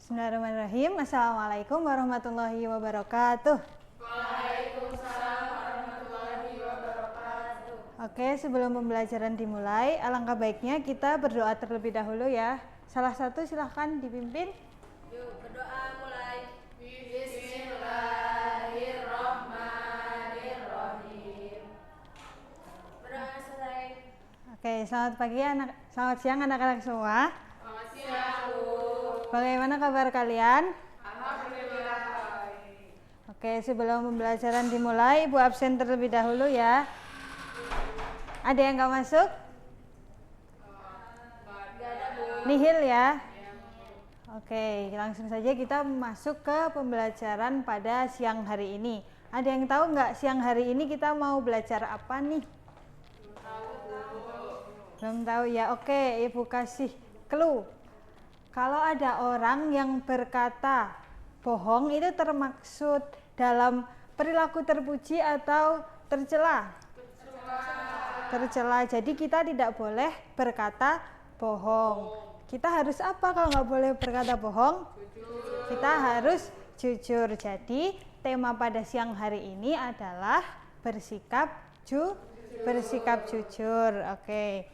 Bismillahirrahmanirrahim. Assalamualaikum warahmatullahi wabarakatuh. Waalaikumsalam warahmatullahi wabarakatuh. Oke, sebelum pembelajaran dimulai, alangkah baiknya kita berdoa terlebih dahulu ya. Salah satu silahkan dipimpin. Yuk berdoa mulai. Bismillahirrahmanirrahim. Berdoa selesai. Oke, selamat siang anak-anak semua. Selamat siang, Bu. Bagaimana kabar kalian? Alhamdulillah baik. Oke, sebelum pembelajaran dimulai, Ibu absen terlebih dahulu ya. Ada yang nggak masuk? Gak ada, Bu. Nihil ya. Oke, langsung saja kita masuk ke pembelajaran pada siang hari ini. Ada yang tahu nggak siang hari ini kita mau belajar apa nih? Belum tahu ya. Oke, Ibu kasih clue. Kalau ada orang yang berkata bohong, itu termaksud dalam perilaku terpuji atau tercela? Tercela. Jadi kita tidak boleh berkata bohong. Kita harus apa kalau nggak boleh berkata bohong? Jujur. Kita harus jujur. Jadi tema pada siang hari ini adalah bersikap jujur. Oke.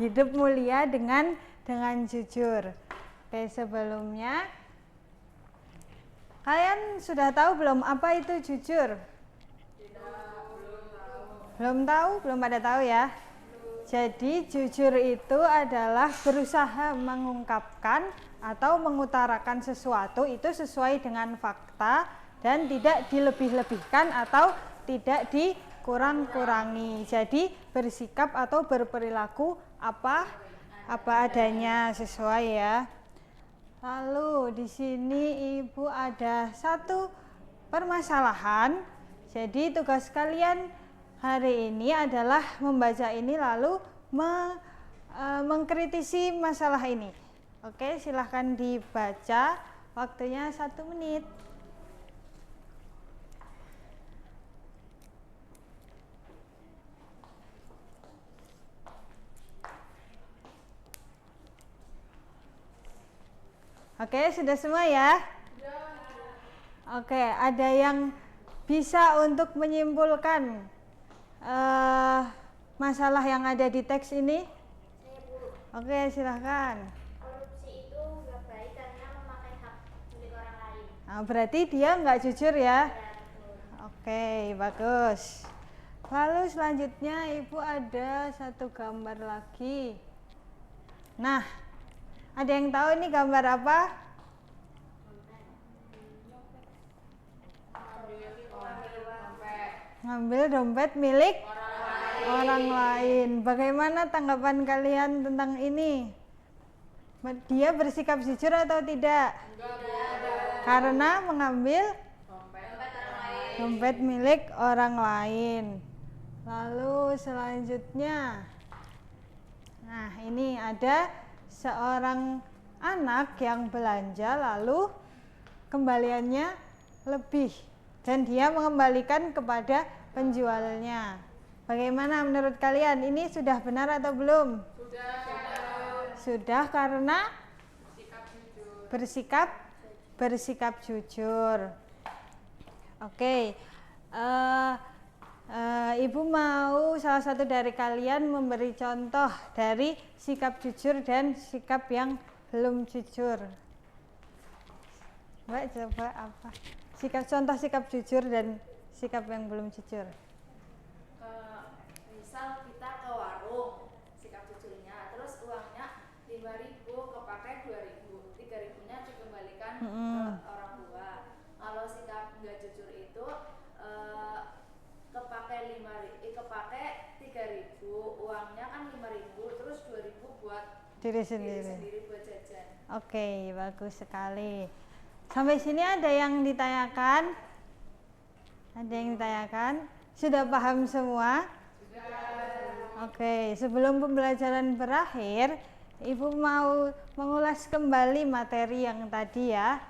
Hidup mulia dengan jujur. Oke, sebelumnya kalian sudah tahu belum apa itu jujur? Belum tahu, belum pada tahu ya. Jadi jujur itu adalah berusaha mengungkapkan atau mengutarakan sesuatu itu sesuai dengan fakta dan tidak dilebih-lebihkan atau tidak dikurang-kurangi. Jadi bersikap atau berperilaku apa adanya sesuai ya. Lalu di sini Ibu ada satu permasalahan. Jadi tugas kalian hari ini adalah membaca ini lalu mengkritisi masalah ini. Oke, silahkan dibaca. Waktunya 1 menit. Oke, sudah semua ya? Oke, ada yang bisa untuk menyimpulkan masalah yang ada di teks ini? Oke, silahkan. Korupsi itu nggak baik karena memakai hak milik orang lain. Nah, berarti dia nggak jujur ya? Ya, betul. Oke, bagus. Lalu selanjutnya Ibu ada satu gambar lagi. Nah, ada yang tahu ini gambar apa? Ngambil dompet milik orang lain. Bagaimana tanggapan kalian tentang ini? Dia bersikap jujur atau tidak? Karena mengambil dompet milik orang lain. Lalu selanjutnya, nah ini ada seorang anak yang belanja lalu kembaliannya lebih dan dia mengembalikan kepada penjualnya. Bagaimana menurut kalian? Ini sudah benar atau belum? Sudah karena bersikap jujur. Oke. Ibu mau salah satu dari kalian memberi contoh dari sikap jujur dan sikap yang belum jujur. Mbak, coba apa? Contoh sikap jujur dan sikap yang belum jujur. Misal kita ke warung, sikap jujurnya, terus uangnya 5.000 kepakai 2.000, 3.000-nya dikembalikan ke orang tua. Kalau sikap nggak jujur itu kepake 3.000, uangnya kan 5.000, terus 2.000 buat Diri sendiri buat jajan. Oke, bagus sekali. Sampai sini ada yang ditanyakan? Ada yang ditanyakan? Sudah paham semua? Oke, sebelum pembelajaran berakhir, Ibu mau mengulas kembali materi yang tadi ya.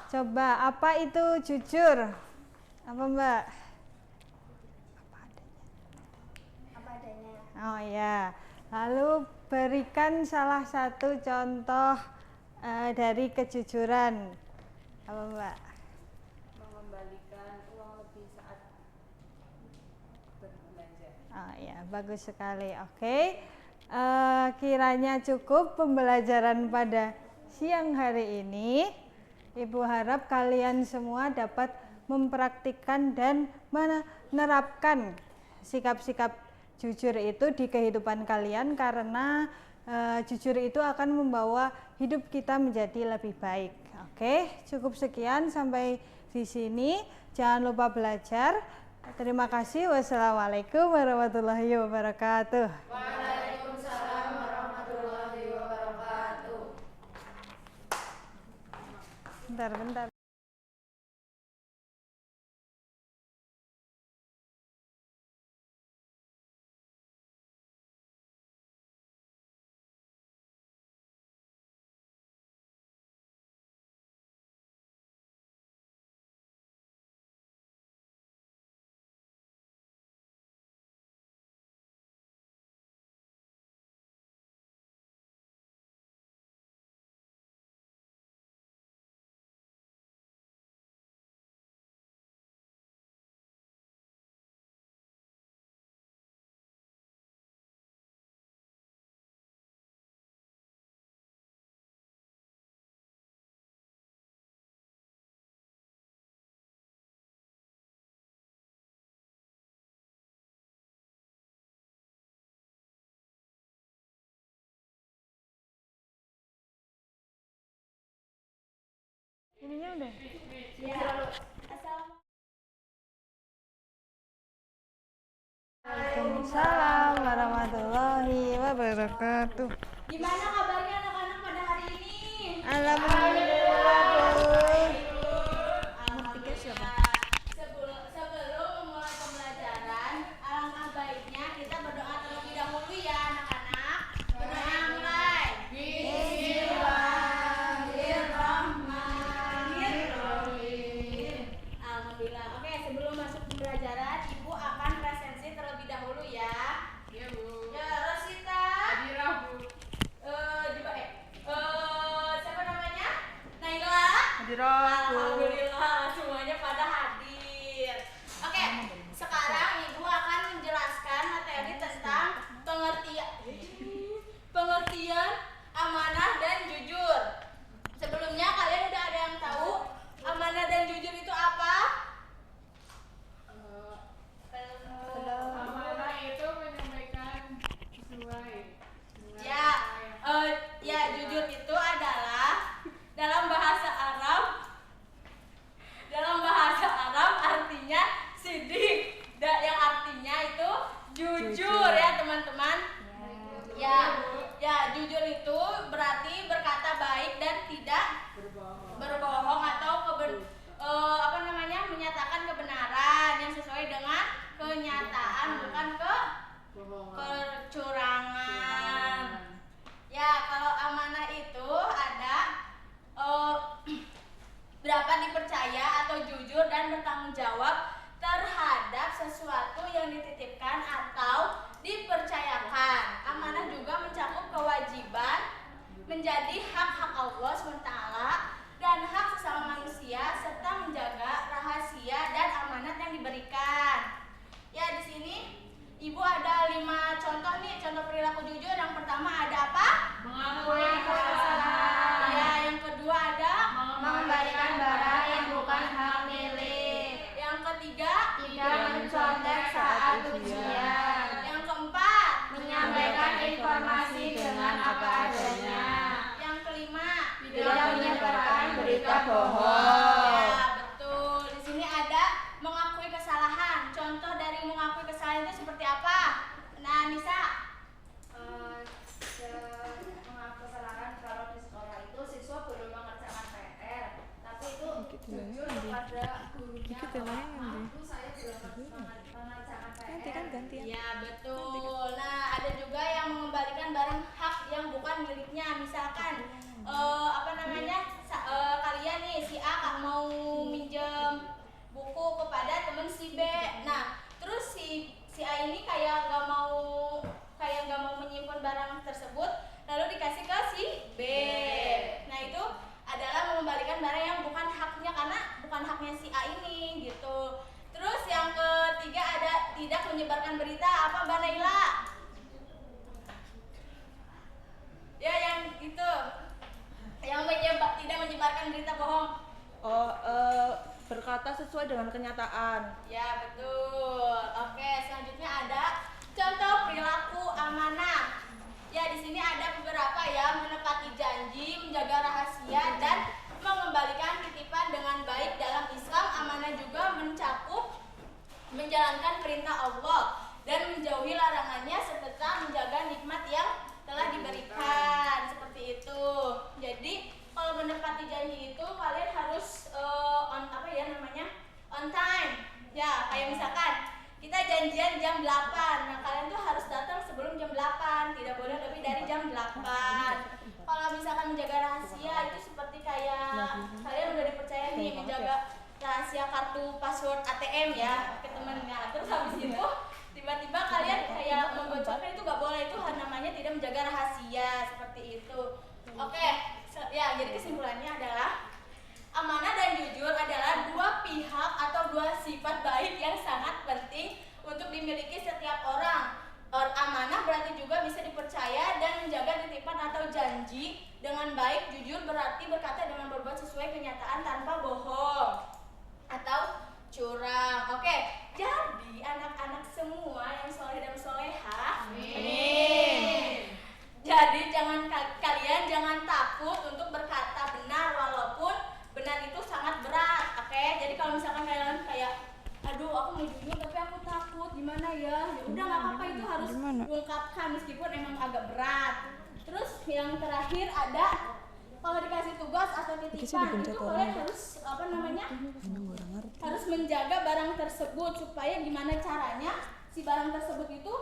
Coba, apa itu jujur? Apa Mbak? Apa adanya. Oh ya. Lalu berikan salah satu contoh dari kejujuran. Apa Mbak? Mengembalikan uang lebih saat berbelanja. Oh ya, bagus sekali. Oke. Kiranya cukup pembelajaran pada siang hari ini. Ibu harap kalian semua dapat mempraktikkan dan menerapkan sikap-sikap jujur itu di kehidupan kalian, karena jujur itu akan membawa hidup kita menjadi lebih baik. Oke, cukup sekian sampai di sini. Jangan lupa belajar. Terima kasih. Wassalamualaikum warahmatullahi wabarakatuh. Waalaikumsalam warahmatullahi wabarakatuh. Bentar. Ininya udah. Waalaikumsalam warahmatullahi wabarakatuh. Gimana kabarnya anak-anak pada hari ini? Alhamdulillah, Bu. Alhamdulillah. Sebelum memulai pembelajaran, alangkah baiknya kita berdoa terlebih dahulu ya anak-anak. Berdoa mulai. Bismillahirrahmanirrahim. Alhamdulillah. Oke, sebelum masuk pembelajaran, Ibu akan presensi terlebih dahulu ya. Iya, Bu. Ya, Rosita. Hadirah, Bu. Siapa namanya? Naila. Alhamdulillah semuanya pada hadir. Oke, sekarang Ibu akan menjelaskan materi tentang pengertian amanah dan jujur. Sebelumnya kalian udah ada yang tahu amanah dan jujur itu apa? Amanah itu menyampaikan sesuai dengan Ya, jujur itu adalah dalam bahasa Arab artinya sidik, yang artinya itu jujur ya teman-teman. Ya, jujur itu berarti berkata baik dan tidak berbohong atau menyatakan kebenaran yang sesuai dengan kenyataan, bukan kecurangan. Ya, kalau amanah itu ada dapat dipercaya atau jujur dan bertanggung jawab terhadap sesuatu yang dititipkan atau dipercayakan. Amanah juga mencakup kewajiban menjadi hak-hak Allah SWT dan hak sesama manusia serta menjaga rahasia dan amanat yang diberikan. Ya, di sini Ibu ada 5 contoh nih, contoh perilaku jujur. Yang pertama ada apa? mengakui kesalahan. Ya, yang kedua ada Mengembalikan barang yang bukan hak milik. yang ketiga Tidak mencontek saat ujian. yang keempat Menyampaikan informasi dengan apa adanya. yang kelima Tidak menyebarkan berita bohong. Ya, betul. Di sini ada mengakui kesalahan. Contoh dari mengakui kesalahan itu seperti apa? Nah, Nisa. Mengaku kesalahan kalau di sekolah itu siswa belum mengerjakan PR, tapi itu jujur kepada gurunya bahwa maaf Bu, saya belum mengerjakan PR. Ya, betul. Nah, ada juga yang mengembalikan barang hak yang bukan miliknya. Misalkan kalian nih si A tidak menyebarkan berita apa Mbak Naila? Ya yang itu, yang tidak menyebarkan berita bohong. Oh, berkata sesuai dengan kenyataan. Ya betul. Oke, selanjutnya ada contoh perilaku amanah. Ya di sini ada beberapa ya, menepati janji, menjaga rahasia dan mengembalikan titipan dengan baik dalam Islam. Amanah juga mencakup menjalankan perintah Allah dan menjauhi larangannya serta menjaga nikmat yang telah diberikan, seperti itu. Jadi kalau menepati janji itu kalian harus on time. Ya, kayak misalkan kita janjian jam 8. Nah, kalian tuh harus datang sebelum jam 8. Tidak boleh lebih dari jam 8. Kalau misalkan menjaga rahasia itu seperti kayak kalian udah dipercaya nih menjaga rahasia kartu password ATM ya ke temennya. Terus habis itu tiba-tiba kalian kayak membocorkan, itu gak boleh. Itu namanya tidak menjaga rahasia, seperti itu. Oke, ya jadi kesimpulannya adalah amanah dan jujur adalah dua pihak atau dua sifat baik yang sangat penting untuk dimiliki setiap orang. Amanah berarti juga bisa dipercaya dan menjaga titipan atau janji dengan baik. Jujur berarti berkata dengan berbuat sesuai kenyataan tanpa bohong atau curang. Oke, jadi anak-anak semua yang soleh dan soleha, amin. Jadi kalian jangan takut untuk berkata benar walaupun benar itu sangat berat. Oke, jadi kalau misalkan kalian kayak aduh aku mau jujur tapi aku takut gimana ya, ya udah nggak apa-apa, itu harus diungkapkan meskipun emang agak berat. Terus yang terakhir ada kalau dikasih tugas atau titipan itu kalian harus harus menjaga barang tersebut supaya gimana caranya si barang tersebut itu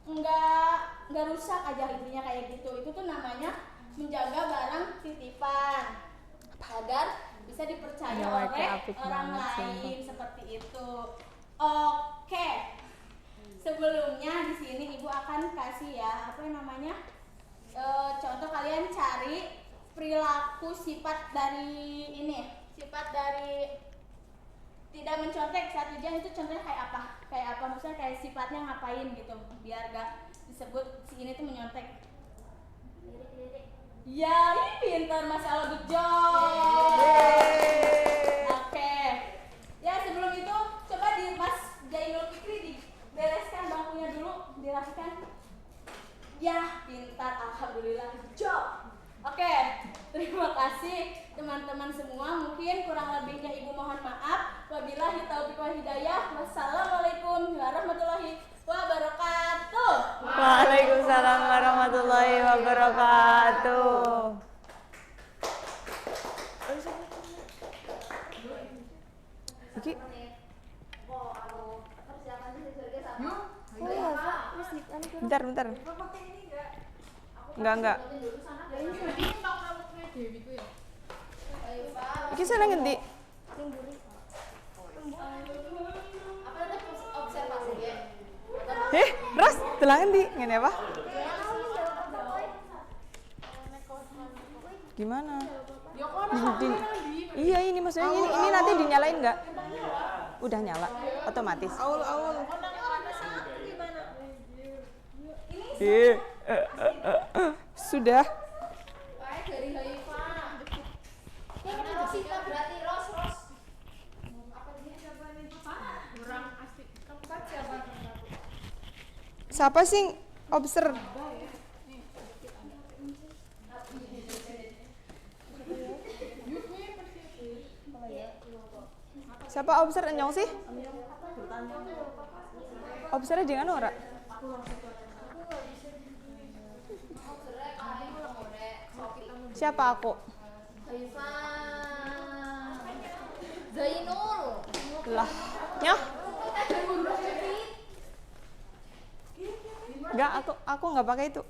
nggak rusak aja, intinya kayak gitu. Itu tuh namanya menjaga barang titipan agar bisa dipercaya oleh orang lain, seperti itu. Oke, sebelumnya di sini ibu akan kasih ya contoh. Kalian cari perilaku sifat dari tidak mencontek satu jam, itu contohnya kayak apa maksudnya kayak sifatnya ngapain gitu biar gak disebut si ini tuh menyontek. Ya, ini pintar, Masya Allah, good job. Oke. Ya, sebelum itu coba di Mas Jainul Fikri dibereskan bangkunya dulu, dirapikan. Ya, pintar, alhamdulillah, good job. Oke, terima kasih teman-teman semua. Mungkin kurang lebihnya ibu mohon maaf. Wabillahi taufiq wal hidayah. Wassalamualaikum warahmatullahi wabarakatuh. Waalaikumsalam warahmatullahi wabarakatuh. Iki. Bentar. Enggak. Iki saya ngendi? Ras, telah ngendi? Ngene apa? Gimana? Iya, ini maksudnya ini nanti dinyalain nggak? Udah nyala, otomatis. Aul. Sudah. Siapa sih observe? Siapa observe nyong sih? Observe jangan ora. Siapa aku? Zainul. Lah, nyoh. Enggak, aku nggak pakai itu.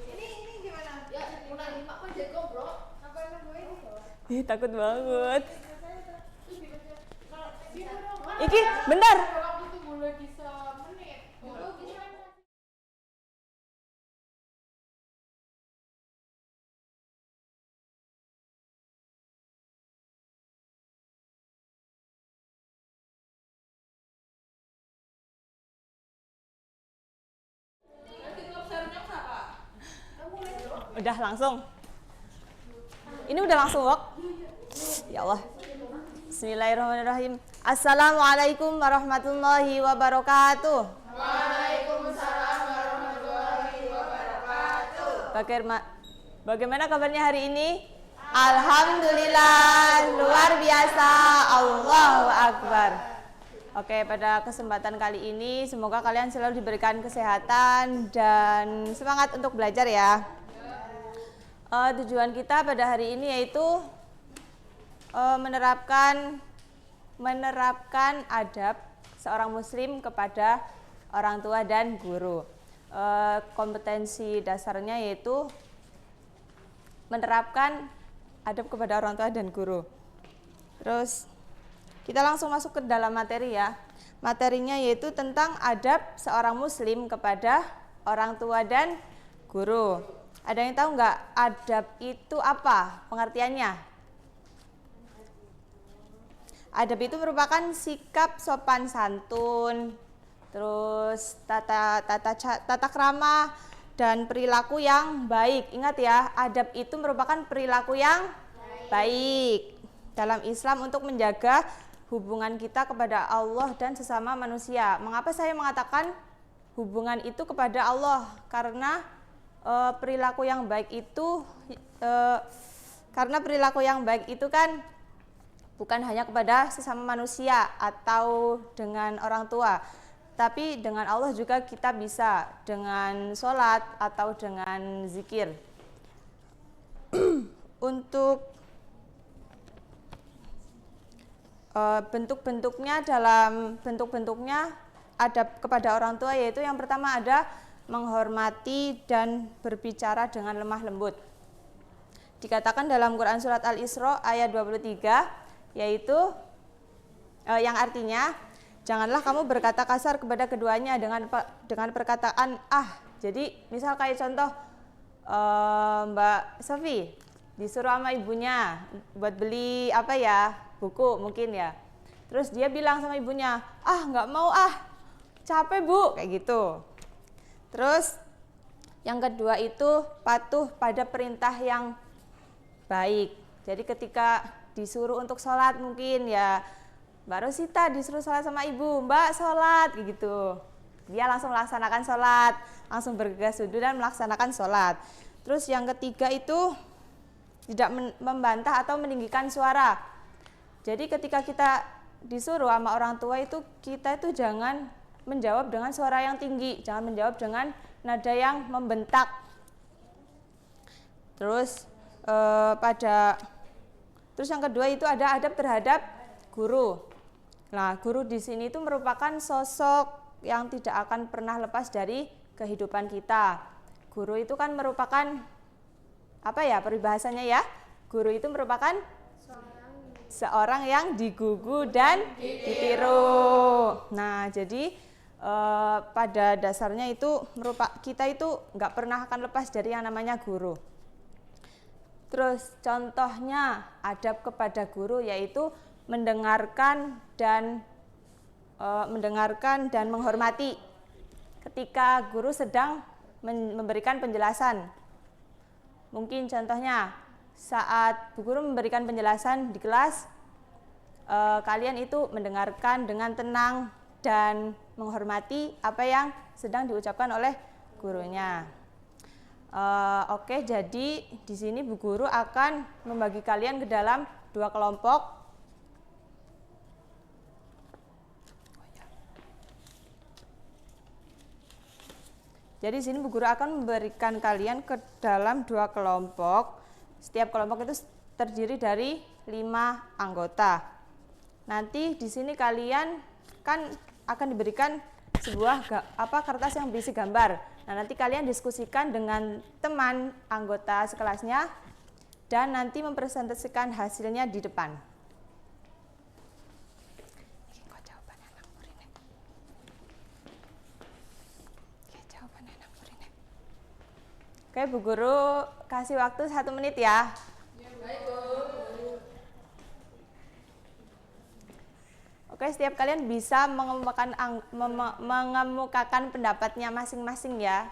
Ini gimana? Ya, udah 5 kok jago, Bro. Apa emang gue ini? Takut banget. Iki, bentar. Waktu itu boleh bisa menit. Udah langsung? Ini udah langsung, Wok? Ya Allah. Bismillahirrahmanirrahim. Assalamualaikum warahmatullahi wabarakatuh. Waalaikumsalam warahmatullahi wabarakatuh. Bagaimana kabarnya hari ini? Alhamdulillah, luar biasa, Allahu Akbar. Oke, pada kesempatan kali ini semoga kalian selalu diberikan kesehatan dan semangat untuk belajar ya. Tujuan kita pada hari ini yaitu menerapkan adab seorang muslim kepada orang tua dan guru. Kompetensi dasarnya yaitu menerapkan adab kepada orang tua dan guru. Terus kita langsung masuk ke dalam materi ya. Materinya yaitu tentang adab seorang muslim kepada orang tua dan guru. Ada yang tahu nggak adab itu apa pengertiannya? Adab itu merupakan sikap sopan santun, terus tata krama dan perilaku yang baik. Ingat ya, adab itu merupakan perilaku yang baik dalam Islam untuk menjaga hubungan kita kepada Allah dan sesama manusia. Mengapa saya mengatakan hubungan itu kepada Allah? Karena perilaku yang baik itu kan bukan hanya kepada sesama manusia atau dengan orang tua, tapi dengan Allah juga kita bisa dengan sholat atau dengan zikir. Untuk bentuk-bentuknya adab kepada orang tua yaitu yang pertama ada menghormati dan berbicara dengan lemah lembut. Dikatakan dalam Quran surat Al-Isra ayat 23 yaitu yang artinya janganlah kamu berkata kasar kepada keduanya dengan perkataan ah. Jadi misal kayak contoh Mbak Sofi disuruh sama ibunya buat beli apa ya, buku mungkin ya. Terus dia bilang sama ibunya, ah nggak mau capek bu, kayak gitu. Terus yang kedua itu patuh pada perintah yang baik. Jadi ketika disuruh untuk sholat mungkin ya Mbak Rosita disuruh sholat sama ibu, Mbak sholat gitu. Dia langsung melaksanakan sholat, langsung bergegas wudhu dan melaksanakan sholat. Terus yang ketiga itu tidak membantah atau meninggikan suara. Jadi ketika kita disuruh sama orang tua itu kita itu jangan menjawab dengan suara yang tinggi, jangan menjawab dengan nada yang membentak. Terus terus yang kedua itu ada adab terhadap guru. Nah, guru di sini itu merupakan sosok yang tidak akan pernah lepas dari kehidupan kita. Guru itu kan merupakan apa ya peribahasanya ya? Guru itu merupakan seorang yang digugu dan ditiru. Nah, jadi pada dasarnya itu kita itu nggak pernah akan lepas dari yang namanya guru. Terus contohnya adab kepada guru yaitu mendengarkan dan menghormati ketika guru sedang memberikan penjelasan. Mungkin contohnya saat bu guru memberikan penjelasan di kelas, kalian itu mendengarkan dengan tenang dan menghormati apa yang sedang diucapkan oleh gurunya. Oke, jadi di sini bu guru akan membagi kalian ke dalam 2 kelompok. Jadi di sini bu guru akan memberikan kalian ke dalam 2 kelompok. Setiap kelompok itu terdiri dari 5 anggota. Nanti di sini kalian kan akan diberikan sebuah kertas yang berisi gambar. Nah, nanti kalian diskusikan dengan teman anggota sekelasnya dan nanti mempresentasikan hasilnya di depan. Oke, Bu Guru kasih waktu 1 menit ya. Oke, setiap kalian bisa mengemukakan pendapatnya masing-masing ya.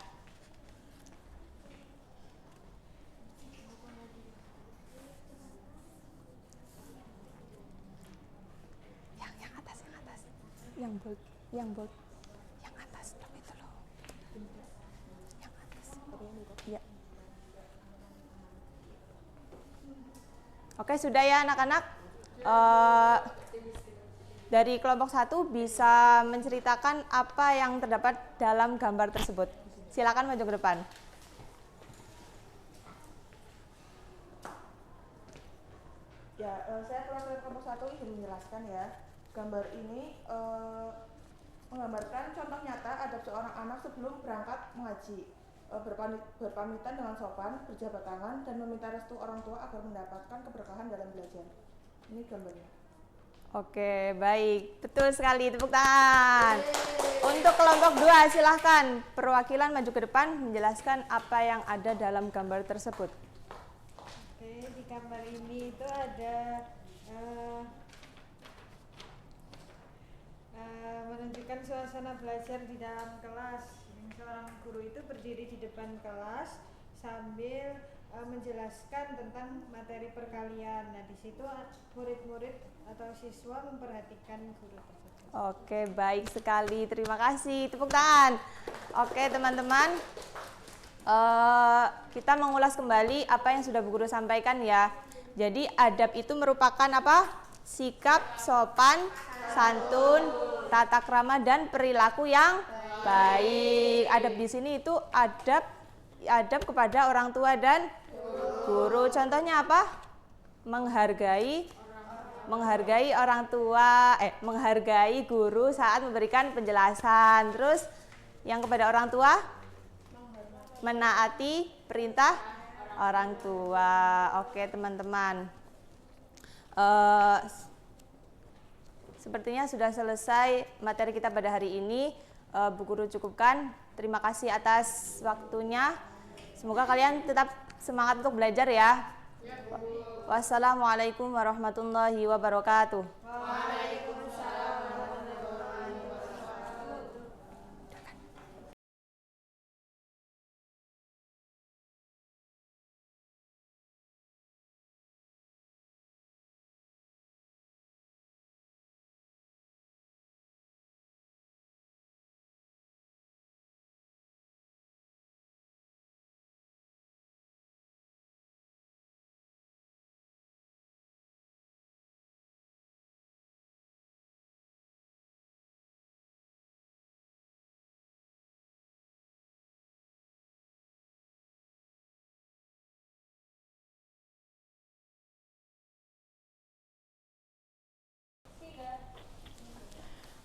bold, yang atas dong itu loh. Yang atas. Ya. Oke, sudah ya anak-anak. Dari kelompok 1 bisa menceritakan apa yang terdapat dalam gambar tersebut. Silakan maju ke depan. Ya, saya perwakilan kelompok 1 ingin menjelaskan ya. Gambar ini menggambarkan contoh nyata adab seorang anak sebelum berangkat mengaji. Berpamitan dengan sopan, berjabat tangan, dan meminta restu orang tua agar mendapatkan keberkahan dalam belajar. Ini gambarnya. Oke, baik. Betul sekali, tepuk tangan. Untuk kelompok 2, silahkan perwakilan maju ke depan menjelaskan apa yang ada dalam gambar tersebut. Oke, di gambar ini itu ada menunjukkan suasana belajar di dalam kelas. Seorang guru itu berdiri di depan kelas sambil menjelaskan tentang materi perkalian. Nah, di situ murid-murid atau siswa memperhatikan guru tersebut. Oke, baik sekali. Terima kasih. Tepuk tangan. Oke, teman-teman. Kita mengulas kembali apa yang sudah Bu Guru sampaikan ya. Jadi, adab itu merupakan apa? Sikap sopan, santun, tata krama, dan perilaku yang baik. Adab di sini itu adab kepada orang tua dan guru. Contohnya apa? Menghargai orang tua, menghargai guru saat memberikan penjelasan. Terus yang kepada orang tua, menaati perintah orang tua. Oke, teman-teman. Sepertinya sudah selesai materi kita pada hari ini. Bu Guru cukupkan. Terima kasih atas waktunya. Semoga kalian tetap semangat untuk belajar ya. Wassalamualaikum warahmatullahi wabarakatuh. Waalaikumsalam warahmatullahi wabarakatuh.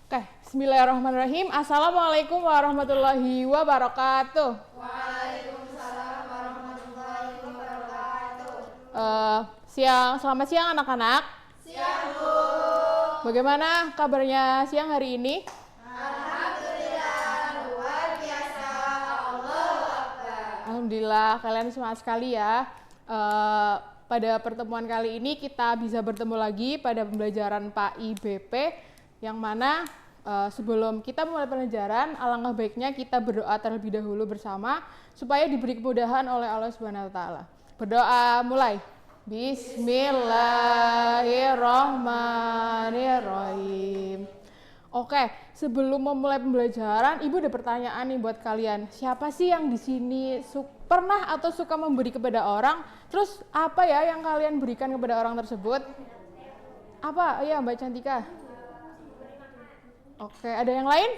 Oke, bismillahirrahmanirrahim. Assalamualaikum warahmatullahi wabarakatuh. Waalaikumsalam warahmatullahi wabarakatuh. Selamat siang anak-anak. Siang, Bu. Bagaimana kabarnya siang hari ini? Alhamdulillah, luar biasa. Allahu Akbar. Alhamdulillah, kalian semangat sekali ya. Pada pertemuan kali ini kita bisa bertemu lagi pada pembelajaran Pak IBP, yang mana sebelum kita mulai pelajaran, alangkah baiknya kita berdoa terlebih dahulu bersama supaya diberi kemudahan oleh Allah Subhanahu wa taala. Berdoa mulai. Bismillahirrahmanirrahim. Oke, sebelum memulai pembelajaran, Ibu ada pertanyaan nih buat kalian. Siapa sih yang di sini pernah atau suka memberi kepada orang? Terus apa ya yang kalian berikan kepada orang tersebut? Apa? Ya, Mbak Cantika. Oke, ada yang lain?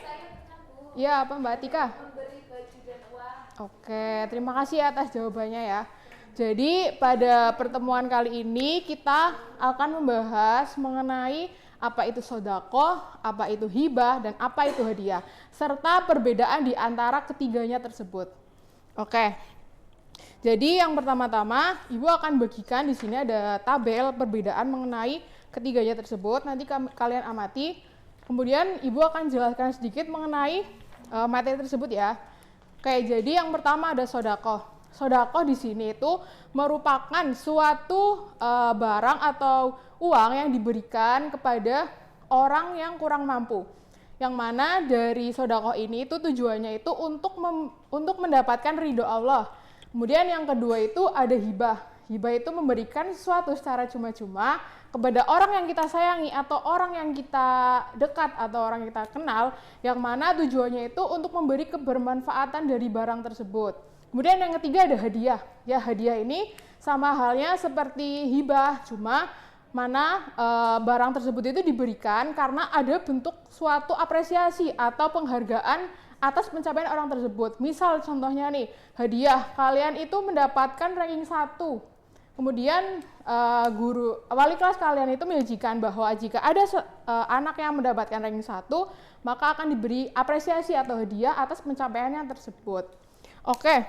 Ya, apa Mbak Tika? Memberi baju dan uang. Oke, terima kasih atas jawabannya ya. Jadi pada pertemuan kali ini kita akan membahas mengenai apa itu sedekah, apa itu hibah, dan apa itu hadiah, serta perbedaan di antara ketiganya tersebut. Oke. Jadi yang pertama-tama Ibu akan bagikan di sini ada tabel perbedaan mengenai ketiganya tersebut. Nanti kalian amati. Kemudian Ibu akan jelaskan sedikit mengenai materi tersebut ya. Oke, jadi yang pertama ada sedekah. Sedekah di sini itu merupakan suatu barang atau uang yang diberikan kepada orang yang kurang mampu. Yang mana dari sedekah ini itu tujuannya itu untuk mendapatkan ridho Allah. Kemudian yang kedua itu ada hibah. Hibah itu memberikan sesuatu secara cuma-cuma kepada orang yang kita sayangi atau orang yang kita dekat atau orang yang kita kenal, yang mana tujuannya itu untuk memberi kebermanfaatan dari barang tersebut. Kemudian yang ketiga ada hadiah. Ya, hadiah ini sama halnya seperti hibah, cuma mana barang tersebut itu diberikan karena ada bentuk suatu apresiasi atau penghargaan atas pencapaian orang tersebut. Misal contohnya nih, hadiah kalian itu mendapatkan ranking 1. Kemudian guru wali kelas kalian itu menjanjikan bahwa jika ada anak yang mendapatkan ranking 1, maka akan diberi apresiasi atau hadiah atas pencapaiannya tersebut. Oke.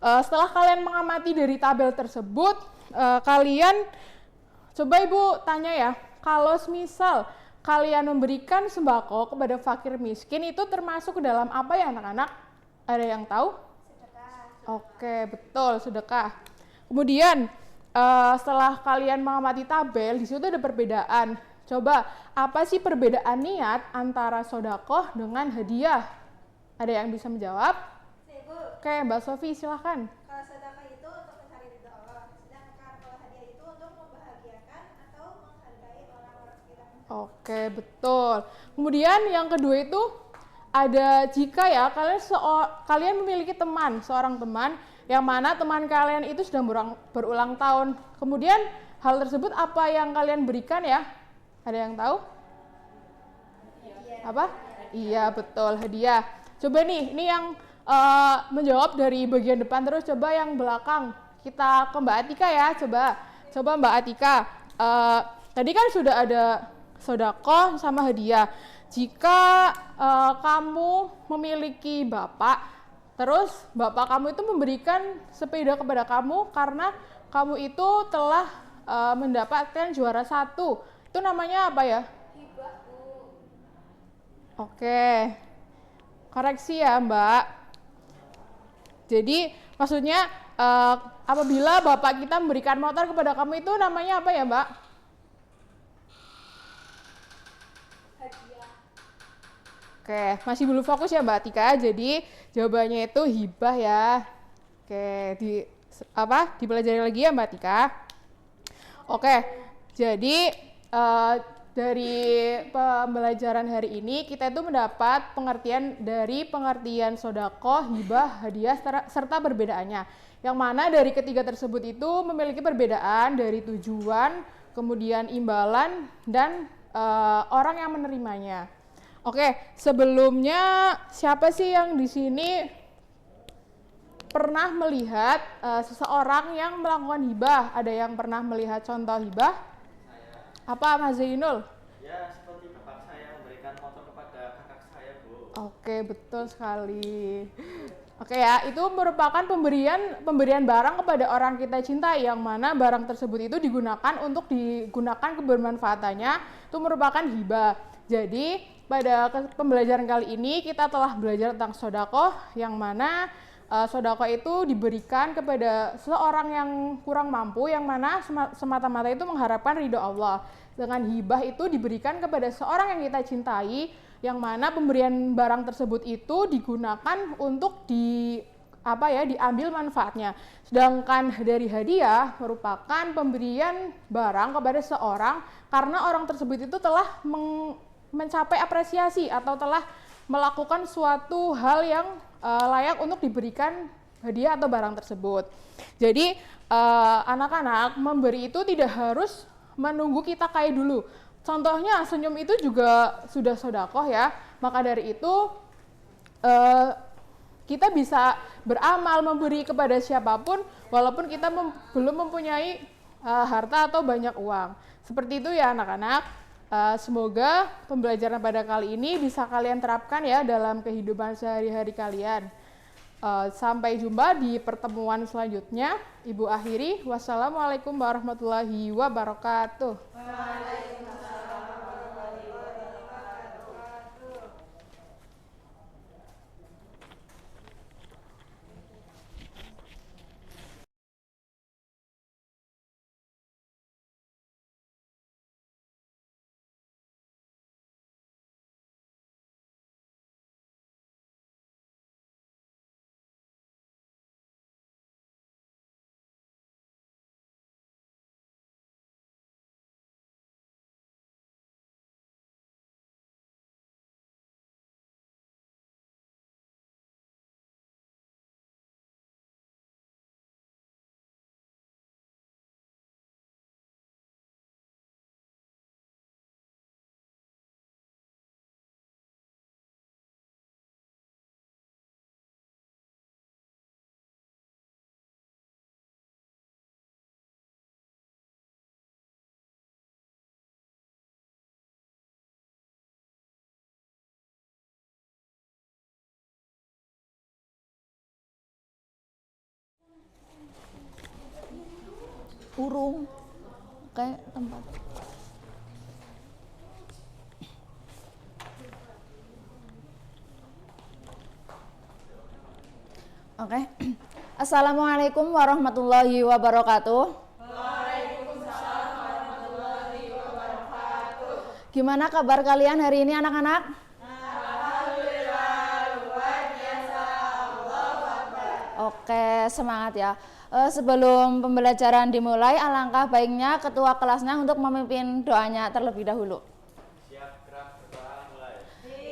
Setelah kalian mengamati dari tabel tersebut, kalian coba Ibu tanya ya, kalau misal kalian memberikan sembako kepada fakir miskin itu termasuk ke dalam apa ya anak-anak? Ada yang tahu? Sedekah. Oke, betul, sedekah. Kemudian setelah kalian mengamati tabel, di situ ada perbedaan. Coba, apa sih perbedaan niat antara sodakoh dengan hadiah? Ada yang bisa menjawab? Ibu, Oke, Mbak Sofi silahkan. kalau sedekah itu untuk mencari ridha Allah, sedangkan kalau hadiah itu untuk membahagiakan atau menghargai orang-orang sekitar. Oke, betul. Kemudian yang kedua itu ada jika ya kalian memiliki teman, seorang teman yang mana teman kalian itu sudah berulang tahun. Kemudian hal tersebut apa yang kalian berikan ya? Ada yang tahu? Apa? Iya, betul, hadiah. Coba nih, ini yang menjawab dari bagian depan, terus coba yang belakang. Kita ke Mbak Atika ya, coba Mbak Atika. Tadi kan sudah ada sedekah sama hadiah. Jika kamu memiliki bapak, terus bapak kamu itu memberikan sepeda kepada kamu karena kamu itu telah mendapatkan juara 1. Itu namanya apa ya? Hibah, Bu. Oke, koreksi ya Mbak. Jadi maksudnya apabila bapak kita memberikan motor kepada kamu itu namanya apa ya Mbak? Hadiah. Oke, masih belum fokus ya Mbak Tika. Jadi jawabannya itu hibah ya. Oke, dipelajari lagi ya Mbak Tika. Oke, jadi dari pembelajaran hari ini kita itu mendapat pengertian dari pengertian sodako, hibah, hadiah serta perbedaannya. Yang mana dari ketiga tersebut itu memiliki perbedaan dari tujuan, kemudian imbalan dan orang yang menerimanya. Oke, sebelumnya siapa sih yang di sini pernah melihat seseorang yang melakukan hibah? Ada yang pernah melihat contoh hibah? Apa Mas Zainul? Ya, seperti bapak saya memberikan motor kepada kakak saya, Bu. Oke, betul sekali. Oke ya, itu merupakan pemberian barang kepada orang kita cintai, yang mana barang tersebut itu digunakan kebermanfaatannya, itu merupakan hibah. Jadi pada pembelajaran kali ini kita telah belajar tentang sodakoh, yang mana sodakoh itu diberikan kepada seseorang yang kurang mampu, yang mana semata-mata itu mengharapkan ridho Allah. Dengan hibah itu diberikan kepada seorang yang kita cintai, yang mana pemberian barang tersebut itu digunakan untuk diambil manfaatnya. Sedangkan dari hadiah merupakan pemberian barang kepada seorang karena orang tersebut itu telah mencapai apresiasi atau telah melakukan suatu hal yang layak untuk diberikan hadiah atau barang tersebut. Jadi anak-anak memberi itu tidak harus menunggu kita kaya dulu. Contohnya senyum itu juga sudah sodakoh ya. Maka dari itu kita bisa beramal memberi kepada siapapun walaupun kita belum mempunyai harta atau banyak uang. Seperti itu ya anak-anak. Semoga pembelajaran pada kali ini bisa kalian terapkan ya dalam kehidupan sehari-hari kalian. Sampai jumpa di pertemuan selanjutnya. Ibu akhiri, wassalamualaikum warahmatullahi wabarakatuh. Urung kayak tempat. Oke. Assalamualaikum warahmatullahi wabarakatuh. Waalaikumsalam warahmatullahi wabarakatuh. Gimana kabar kalian hari ini anak-anak? Alhamdulillah, luar biasa. Allahu Akbar. Oke, semangat ya. Sebelum pembelajaran dimulai, alangkah baiknya ketua kelasnya untuk memimpin doanya terlebih dahulu. Siap, gerak, berdoa, mulai.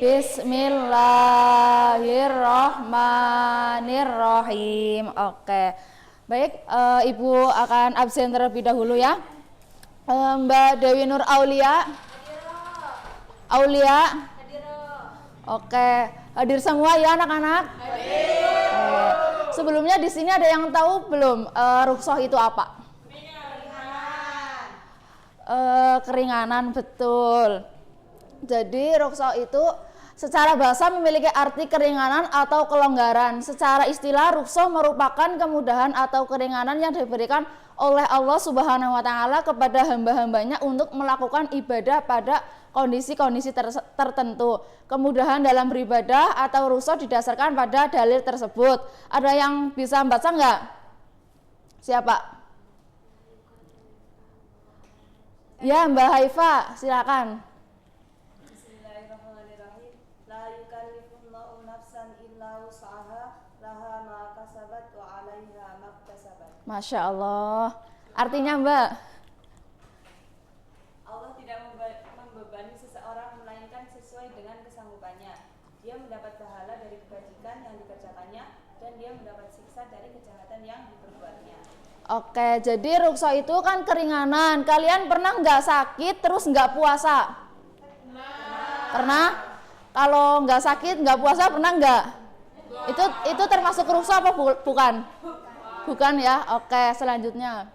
Bismillahirrohmanirrohim. Oke, baik, Ibu akan absen terlebih dahulu ya. Mbak Dewi Nur Aulia. Aulia. Oke, hadir semua ya anak-anak. Sebelumnya di sini ada yang tahu belum rukhsah itu apa? Keringanan, betul. Jadi rukhsah itu secara bahasa memiliki arti keringanan atau kelonggaran. Secara istilah, rukhsah merupakan kemudahan atau keringanan yang diberikan oleh Allah Subhanahu wa taala kepada hamba-hambanya untuk melakukan ibadah pada kondisi-kondisi tertentu. Kemudahan dalam beribadah atau rukhsah didasarkan pada dalil tersebut. Ada yang bisa baca enggak? Siapa? Ya, Mbak Haifa, silakan. Bismillahirrahmanirrahim. La yukallifullahu nafsan illa wus'aha, laha ma kasabat wa 'alaiha ma iktasabat. Masya Allah. Artinya Mbak? Allah tidak membebani seseorang melainkan sesuai dengan kesanggupannya. Dia mendapat pahala dari kebajikan yang dikerjakannya dan dia mendapat siksa dari kejahatan yang diperbuatnya. Oke, jadi rukhsah itu kan keringanan. Kalian pernah nggak sakit terus nggak puasa? Pernah? Kalau nggak sakit nggak puasa pernah nggak? Itu termasuk rukhsah apa bukan? Bukan ya. Oke, selanjutnya.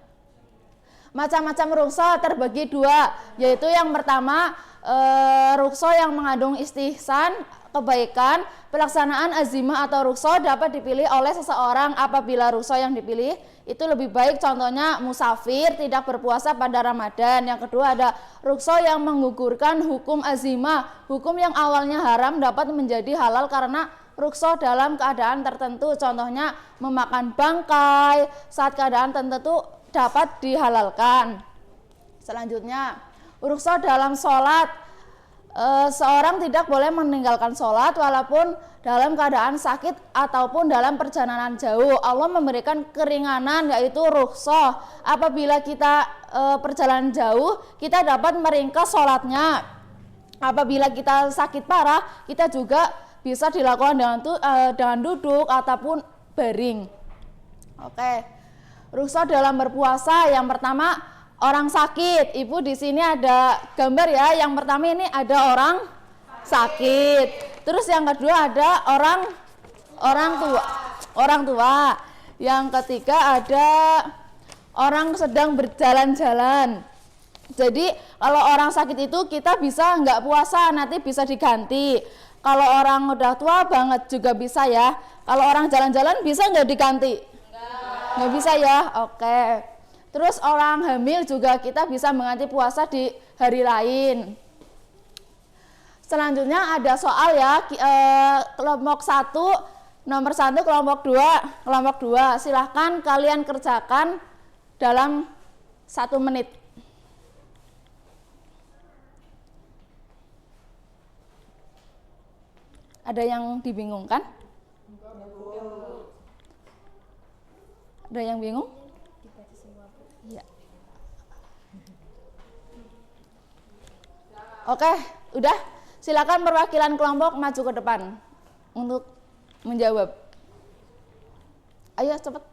Macam-macam rukhsah terbagi dua, yaitu yang pertama rukhsah yang mengandung istihsan, kebaikan. Pelaksanaan azimah atau rukhsah dapat dipilih oleh seseorang apabila rukhsah yang dipilih itu lebih baik, contohnya musafir tidak berpuasa pada Ramadan. Yang kedua ada rukhsah yang menggugurkan hukum azimah, hukum yang awalnya haram dapat menjadi halal karena rukhsah dalam keadaan tertentu, contohnya memakan bangkai saat keadaan tertentu dapat dihalalkan. Selanjutnya rukhsah dalam sholat. Seorang tidak boleh meninggalkan sholat walaupun dalam keadaan sakit ataupun dalam perjalanan jauh. Allah memberikan keringanan yaitu rukhsah. Apabila kita perjalanan jauh, kita dapat meringkas sholatnya. Apabila kita sakit parah, kita juga bisa dilakukan dengan duduk ataupun baring. Oke. Rukhsah dalam berpuasa, yang pertama orang sakit. Ibu di sini ada gambar ya. Yang pertama ini ada orang sakit. Terus yang kedua ada orang tua. Yang ketiga ada orang sedang berjalan-jalan. Jadi kalau orang sakit itu kita bisa nggak puasa, nanti bisa diganti. Kalau orang udah tua banget juga bisa ya. Kalau orang jalan-jalan bisa nggak diganti? Nggak bisa ya. Oke. Terus orang hamil juga kita bisa mengganti puasa di hari lain. Selanjutnya ada soal ya, kelompok 1, nomor 1, kelompok 2. Silahkan kalian kerjakan dalam 1 menit. Ada yang dibingungkan? Ada yang bingung? Ya. Oke, udah. Silakan perwakilan kelompok maju ke depan untuk menjawab. Ayo cepet.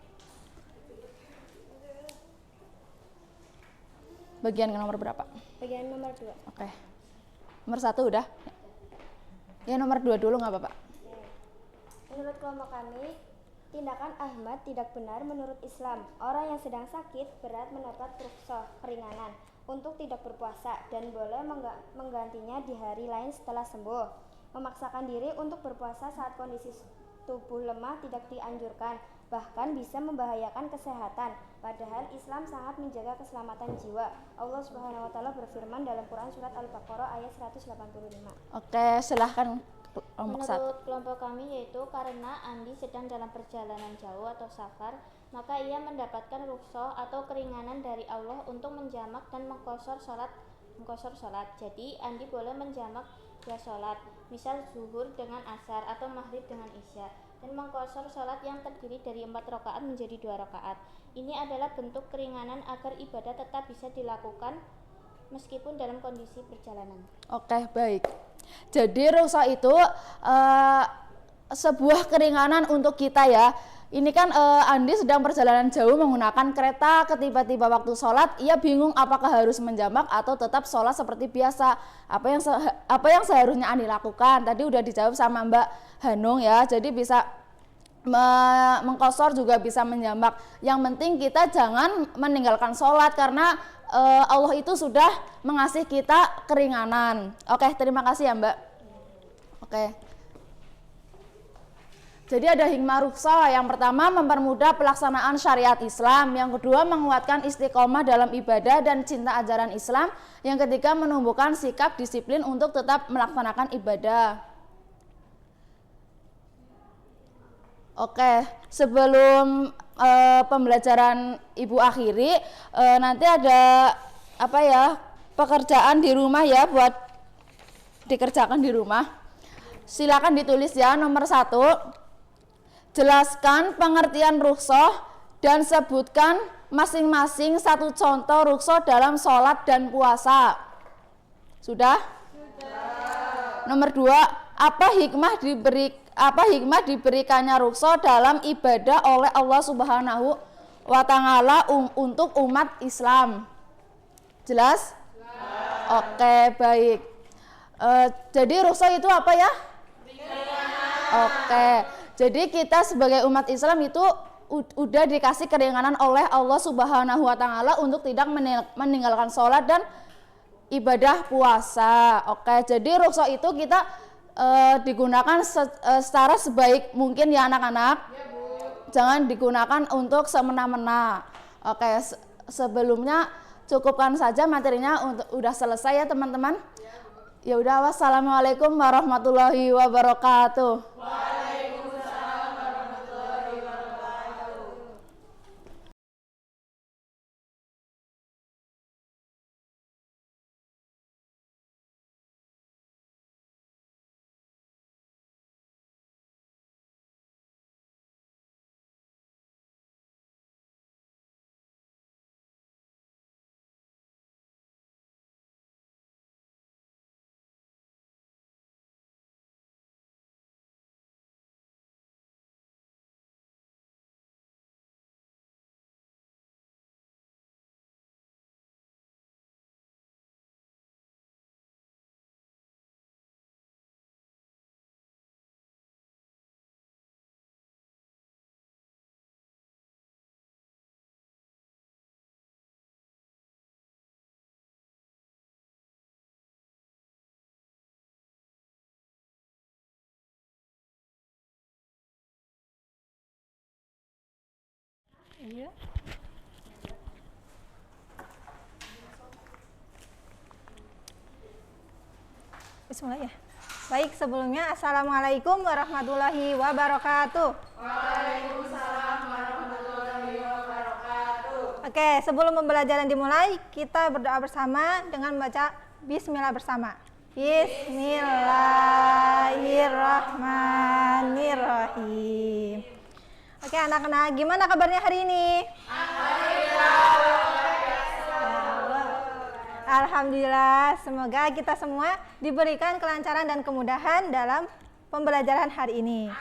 Bagian nomor berapa? Bagian nomor 2. Oke. Nomor 1 udah. Ya nomor 2 dulu nggak apa-apa. Menurut kelompok kami, tindakan Ahmad tidak benar menurut Islam. Orang yang sedang sakit berat mendapat rukhsah keringanan untuk tidak berpuasa dan boleh menggantinya di hari lain setelah sembuh. Memaksakan diri untuk berpuasa saat kondisi tubuh lemah tidak dianjurkan. bahkan bisa membahayakan kesehatan. Padahal Islam sangat menjaga keselamatan jiwa. Allah Subhanahu wa taala berfirman dalam Quran surat Al-Baqarah ayat 185. Oke, silahkan kelompok 1. Menurut kelompok kami yaitu karena Andi sedang dalam perjalanan jauh atau safar, maka ia mendapatkan rukhsah atau keringanan dari Allah untuk menjamak dan mengqashar salat. Jadi Andi boleh menjamak dua salat, misal zuhur dengan asar atau maghrib dengan isya, dan mengqashar salat yang terdiri dari 4 rakaat menjadi 2 rakaat. Ini adalah bentuk keringanan agar ibadah tetap bisa dilakukan meskipun dalam kondisi perjalanan. Oke, baik. Jadi rukhsah itu sebuah keringanan untuk kita ya. Ini kan Andi sedang perjalanan jauh menggunakan kereta, tiba-tiba waktu sholat, ia bingung apakah harus menjamak atau tetap sholat seperti biasa. Apa yang seharusnya Andi lakukan? Tadi udah dijawab sama Mbak Hanung ya. Jadi bisa mengqashar juga bisa menjamak. Yang penting kita jangan meninggalkan sholat karena Allah itu sudah mengasih kita keringanan. Oke, terima kasih ya Mbak. Oke. Jadi ada hikmah rukhsah. Yang pertama mempermudah pelaksanaan syariat Islam. Yang kedua menguatkan istiqomah dalam ibadah dan cinta ajaran Islam. Yang ketiga menumbuhkan sikap disiplin untuk tetap melaksanakan ibadah. Oke, sebelum pembelajaran Ibu akhiri, nanti ada pekerjaan di rumah ya buat dikerjakan di rumah. Silakan ditulis ya. Nomor 1. Jelaskan pengertian rukhsah dan sebutkan masing-masing satu contoh rukhsah dalam sholat dan puasa. Sudah? Nomor 2, apa hikmah diberikannya rukhsah dalam ibadah oleh Allah Subhanahu wa taala untuk umat Islam? Jelas? Oke, baik. Jadi rukhsah itu apa ya? Oke. Jadi kita sebagai umat Islam itu udah dikasih keringanan oleh Allah Subhanahu wa taala untuk tidak meninggalkan sholat dan ibadah puasa. Oke, jadi rukhsah itu kita digunakan secara sebaik mungkin ya anak-anak. Ya, Bu. Jangan digunakan untuk semena-mena. Oke, sebelumnya cukupkan saja materinya udah selesai ya teman-teman. Ya udah, wassalamualaikum warahmatullahi wabarakatuh. Iya. Bismillah ya. Baik, sebelumnya assalamualaikum warahmatullahi wabarakatuh. Waalaikumsalam warahmatullahi wabarakatuh. Oke, sebelum pembelajaran dimulai, kita berdoa bersama dengan membaca Bismillah bersama. Bismillahirrahmanirrahim. Oke anak-anak, gimana kabarnya hari ini? Alhamdulillah, semoga kita semua diberikan kelancaran dan kemudahan dalam pembelajaran hari ini.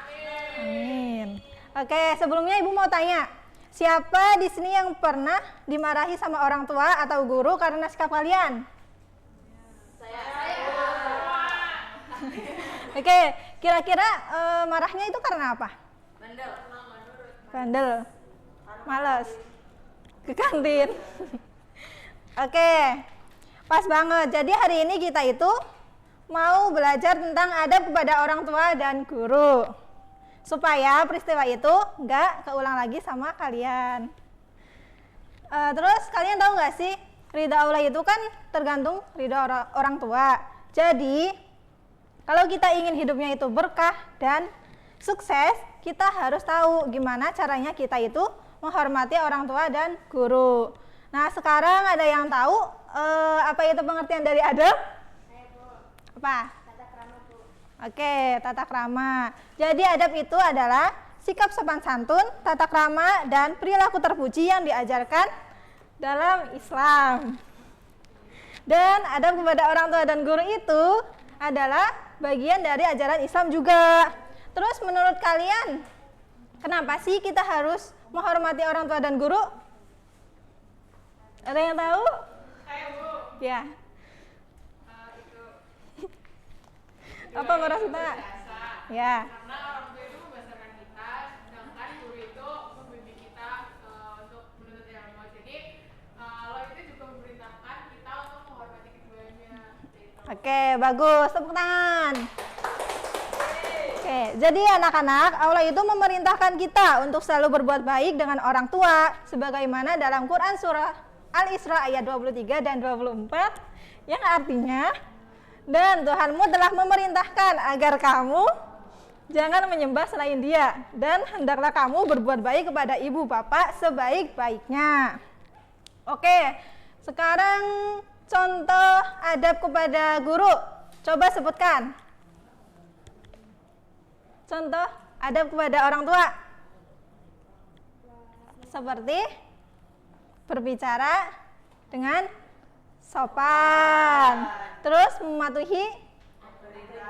Amin. Oke, sebelumnya Ibu mau tanya, siapa di sini yang pernah dimarahi sama orang tua atau guru karena sikap kalian? Saya. Oke, kira-kira marahnya itu karena apa? Bandel, malas, ke kantin. Oke, pas banget. Jadi hari ini kita itu mau belajar tentang adab kepada orang tua dan guru. supaya peristiwa itu nggak keulang lagi sama kalian. Terus kalian tahu nggak sih, ridha Allah itu kan tergantung ridha orang tua. Jadi kalau kita ingin hidupnya itu berkah dan sukses, kita harus tahu gimana caranya kita itu menghormati orang tua dan guru. Nah, sekarang ada yang tahu apa itu pengertian dari adab? Apa? Tata krama, Bu. Oke, tata krama. Jadi adab itu adalah sikap sopan santun, tata krama, dan perilaku terpuji yang diajarkan dalam Islam. Dan adab kepada orang tua dan guru itu adalah bagian dari ajaran Islam juga. Terus menurut kalian, kenapa sih kita harus menghormati orang tua dan guru? Ada yang tahu? Saya, Bu. Ya. Itu Apa Mbak Rosita? Ya. karena orang tua itu membesarkan kita, sedangkan guru itu membimbing kita untuk menuntut ilmu. Jadi Allah itu juga memerintahkan kita untuk menghormati keduanya. Oke, bagus. Tepuk tangan. Oke, jadi anak-anak, Allah itu memerintahkan kita untuk selalu berbuat baik dengan orang tua, sebagaimana dalam Quran surah Al-Isra ayat 23 dan 24, yang artinya, dan Tuhanmu telah memerintahkan agar kamu jangan menyembah selain Dia, dan hendaklah kamu berbuat baik kepada ibu bapak sebaik-baiknya. Oke, sekarang contoh adab kepada guru. Coba sebutkan. Contoh adab kepada orang tua. Seperti berbicara dengan sopan, terus mematuhi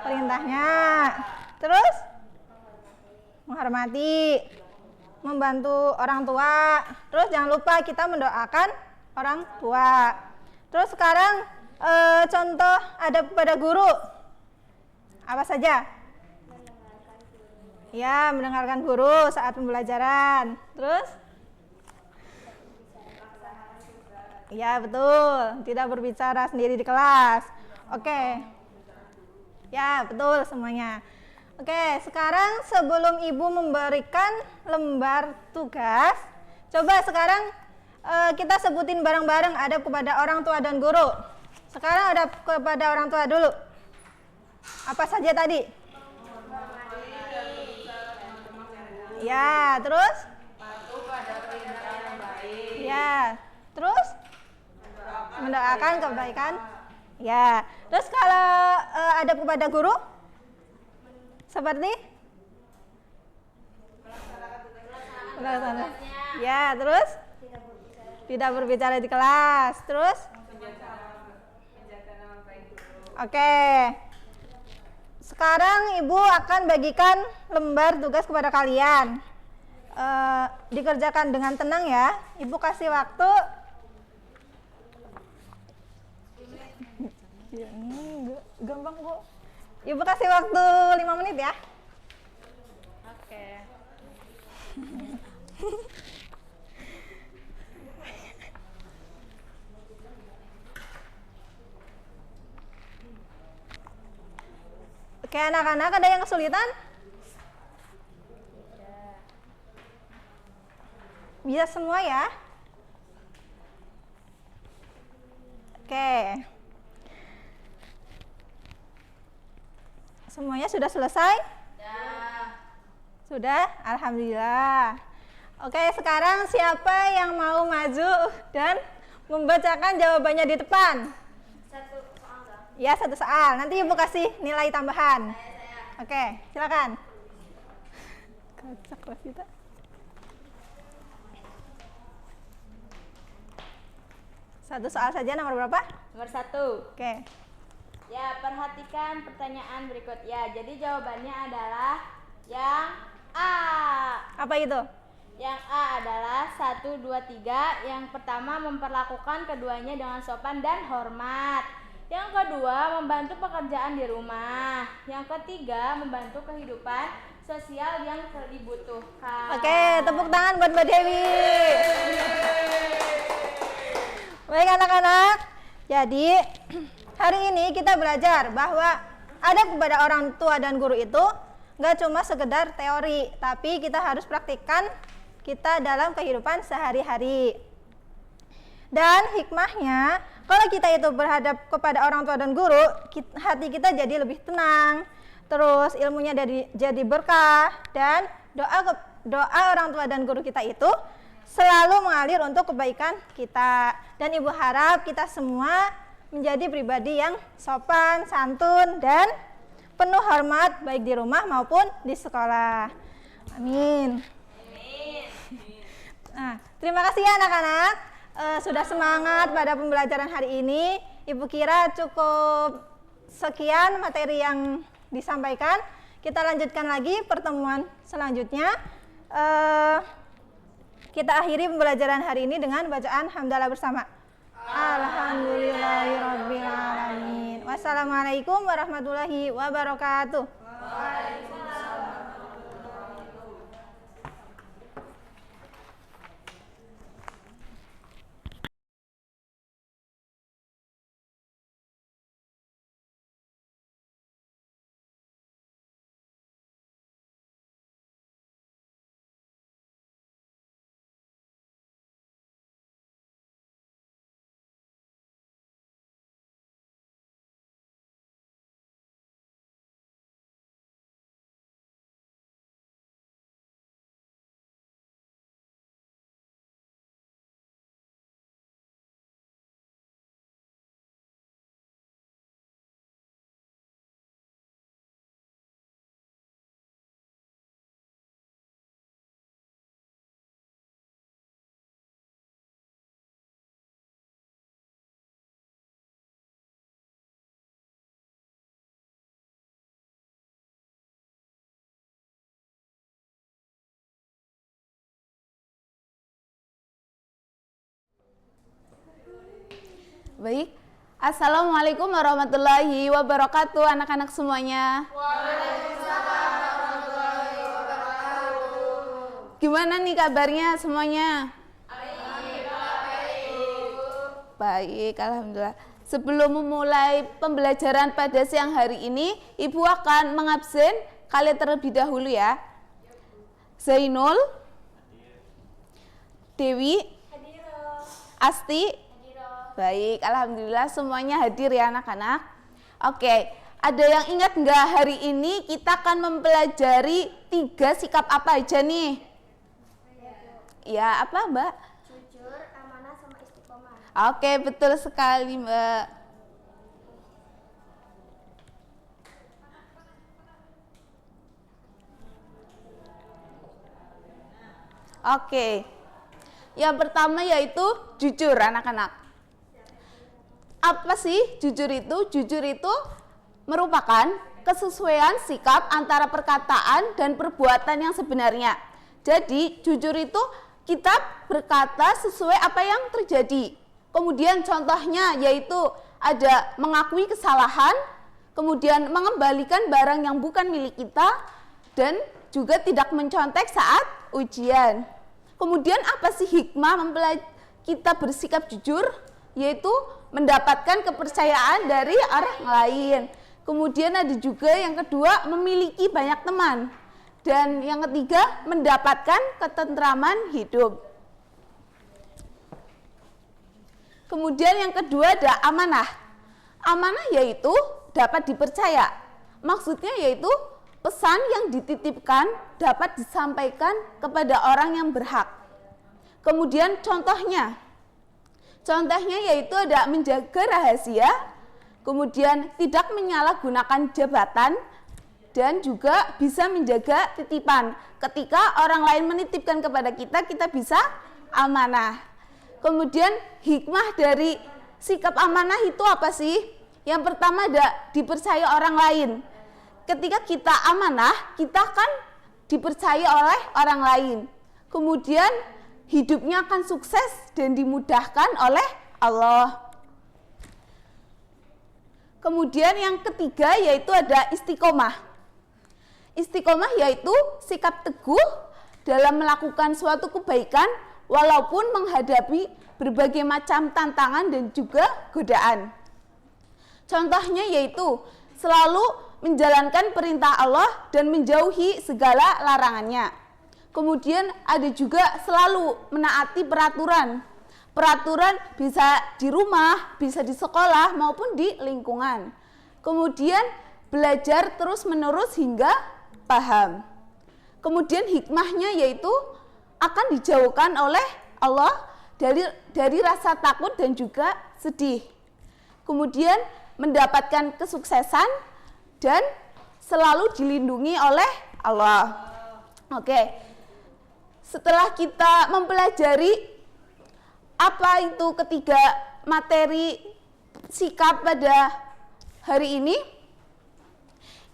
perintahnya, terus menghormati, membantu orang tua, terus jangan lupa kita mendoakan orang tua. Terus sekarang contoh adab kepada guru. Apa saja? Ya, mendengarkan guru saat pembelajaran. Terus? Ya, betul. Tidak berbicara sendiri di kelas. Oke. Ya, betul semuanya. Oke, sekarang sebelum Ibu memberikan lembar tugas, coba sekarang kita sebutin bareng-bareng adab kepada orang tua dan guru. Sekarang adab kepada orang tua dulu. Apa saja tadi? Ya, terus? Patuh pada perintah yang baik. Ya, terus? Mendoakan kebaikan. Ya, terus kalau adab kepada guru? Seperti? Melaksanakan. Ya, terus? Tidak berbicara di kelas. Terus? Oke. Sekarang Ibu akan bagikan lembar tugas kepada kalian. Dikerjakan dengan tenang ya. Ibu kasih waktu. Gampang kok. Ibu kasih waktu 5 menit ya. Oke. Oke, anak-anak ada yang kesulitan? Bisa semua ya? Oke. Semuanya sudah selesai? Sudah? Alhamdulillah. Oke, sekarang siapa yang mau maju dan membacakan jawabannya di depan? Ya, 1 soal. Nanti Ibu kasih nilai tambahan. Oke, silakan. Kocak Rosita. Satu soal saja, nomor berapa? Nomor 1. Oke. Ya, perhatikan pertanyaan berikut ya. Jadi jawabannya adalah yang A. Apa itu? Yang A adalah 1, 2, 3. Yang pertama, memperlakukan keduanya dengan sopan dan hormat. Yang kedua, membantu pekerjaan di rumah. Yang ketiga, membantu kehidupan sosial yang dibutuhkan. Oke, tepuk tangan buat Mbak Dewi. Baik anak-anak, jadi hari ini kita belajar bahwa adab kepada orang tua dan guru itu nggak cuma sekedar teori, tapi kita harus praktikkan kita dalam kehidupan sehari-hari. Dan hikmahnya, kalau kita itu berhadap kepada orang tua dan guru, hati kita jadi lebih tenang, terus ilmunya jadi berkah, dan doa orang tua dan guru kita itu selalu mengalir untuk kebaikan kita. Dan Ibu harap kita semua menjadi pribadi yang sopan, santun, dan penuh hormat baik di rumah maupun di sekolah. Amin. Nah, terima kasih ya anak-anak, sudah semangat pada pembelajaran hari ini. Ibu kira cukup sekian materi yang disampaikan. Kita lanjutkan lagi pertemuan selanjutnya. Kita akhiri pembelajaran hari ini dengan bacaan hamdalah bersama. Alhamdulillahirabbil alamin. Wassalamualaikum warahmatullahi wabarakatuh. Baik, Assalamualaikum warahmatullahi wabarakatuh anak-anak semuanya. Waalaikumsalam warahmatullahi wabarakatuh. Gimana nih kabarnya semuanya? Baik. Baik, alhamdulillah. Sebelum memulai pembelajaran pada siang hari ini, Ibu akan mengabsen kalian terlebih dahulu ya. Zainul, Dewi, Asti. Baik, alhamdulillah semuanya hadir ya anak-anak. Oke, ada yang ingat nggak hari ini kita akan mempelajari 3 sikap apa aja nih? Ya, apa Mbak? Jujur, amanah, sama istiqomah. Oke, betul sekali Mbak. Oke, yang pertama yaitu jujur anak-anak. Apa sih jujur itu? Jujur itu merupakan kesesuaian sikap antara perkataan dan perbuatan yang sebenarnya. Jadi jujur itu kita berkata sesuai apa yang terjadi. Kemudian contohnya yaitu ada mengakui kesalahan, kemudian mengembalikan barang yang bukan milik kita, dan juga tidak mencontek saat ujian. Kemudian apa sih hikmah kita bersikap jujur? Yaitu mendapatkan kepercayaan dari orang lain. Kemudian ada juga yang kedua, memiliki banyak teman. Dan yang ketiga, mendapatkan ketentraman hidup. Kemudian yang kedua ada amanah. Amanah yaitu dapat dipercaya. Maksudnya yaitu pesan yang dititipkan dapat disampaikan kepada orang yang berhak. Kemudian contohnya yaitu ada menjaga rahasia, kemudian tidak menyalahgunakan jabatan, dan juga bisa menjaga titipan. Ketika orang lain menitipkan kepada kita, kita bisa amanah. Kemudian hikmah dari sikap amanah itu apa sih? Yang pertama ada dipercaya orang lain. Ketika kita amanah, kita akan dipercaya oleh orang lain. Kemudian hidupnya akan sukses dan dimudahkan oleh Allah. Kemudian yang ketiga yaitu ada istiqomah. Istiqomah yaitu sikap teguh dalam melakukan suatu kebaikan walaupun menghadapi berbagai macam tantangan dan juga godaan. Contohnya yaitu selalu menjalankan perintah Allah dan menjauhi segala larangannya. Kemudian ada juga selalu menaati peraturan. Peraturan bisa di rumah, bisa di sekolah maupun di lingkungan. Kemudian belajar terus-menerus hingga paham. Kemudian hikmahnya yaitu akan dijauhkan oleh Allah dari rasa takut dan juga sedih. Kemudian mendapatkan kesuksesan dan selalu dilindungi oleh Allah. Oke. Setelah kita mempelajari apa itu ketiga materi sikap pada hari ini,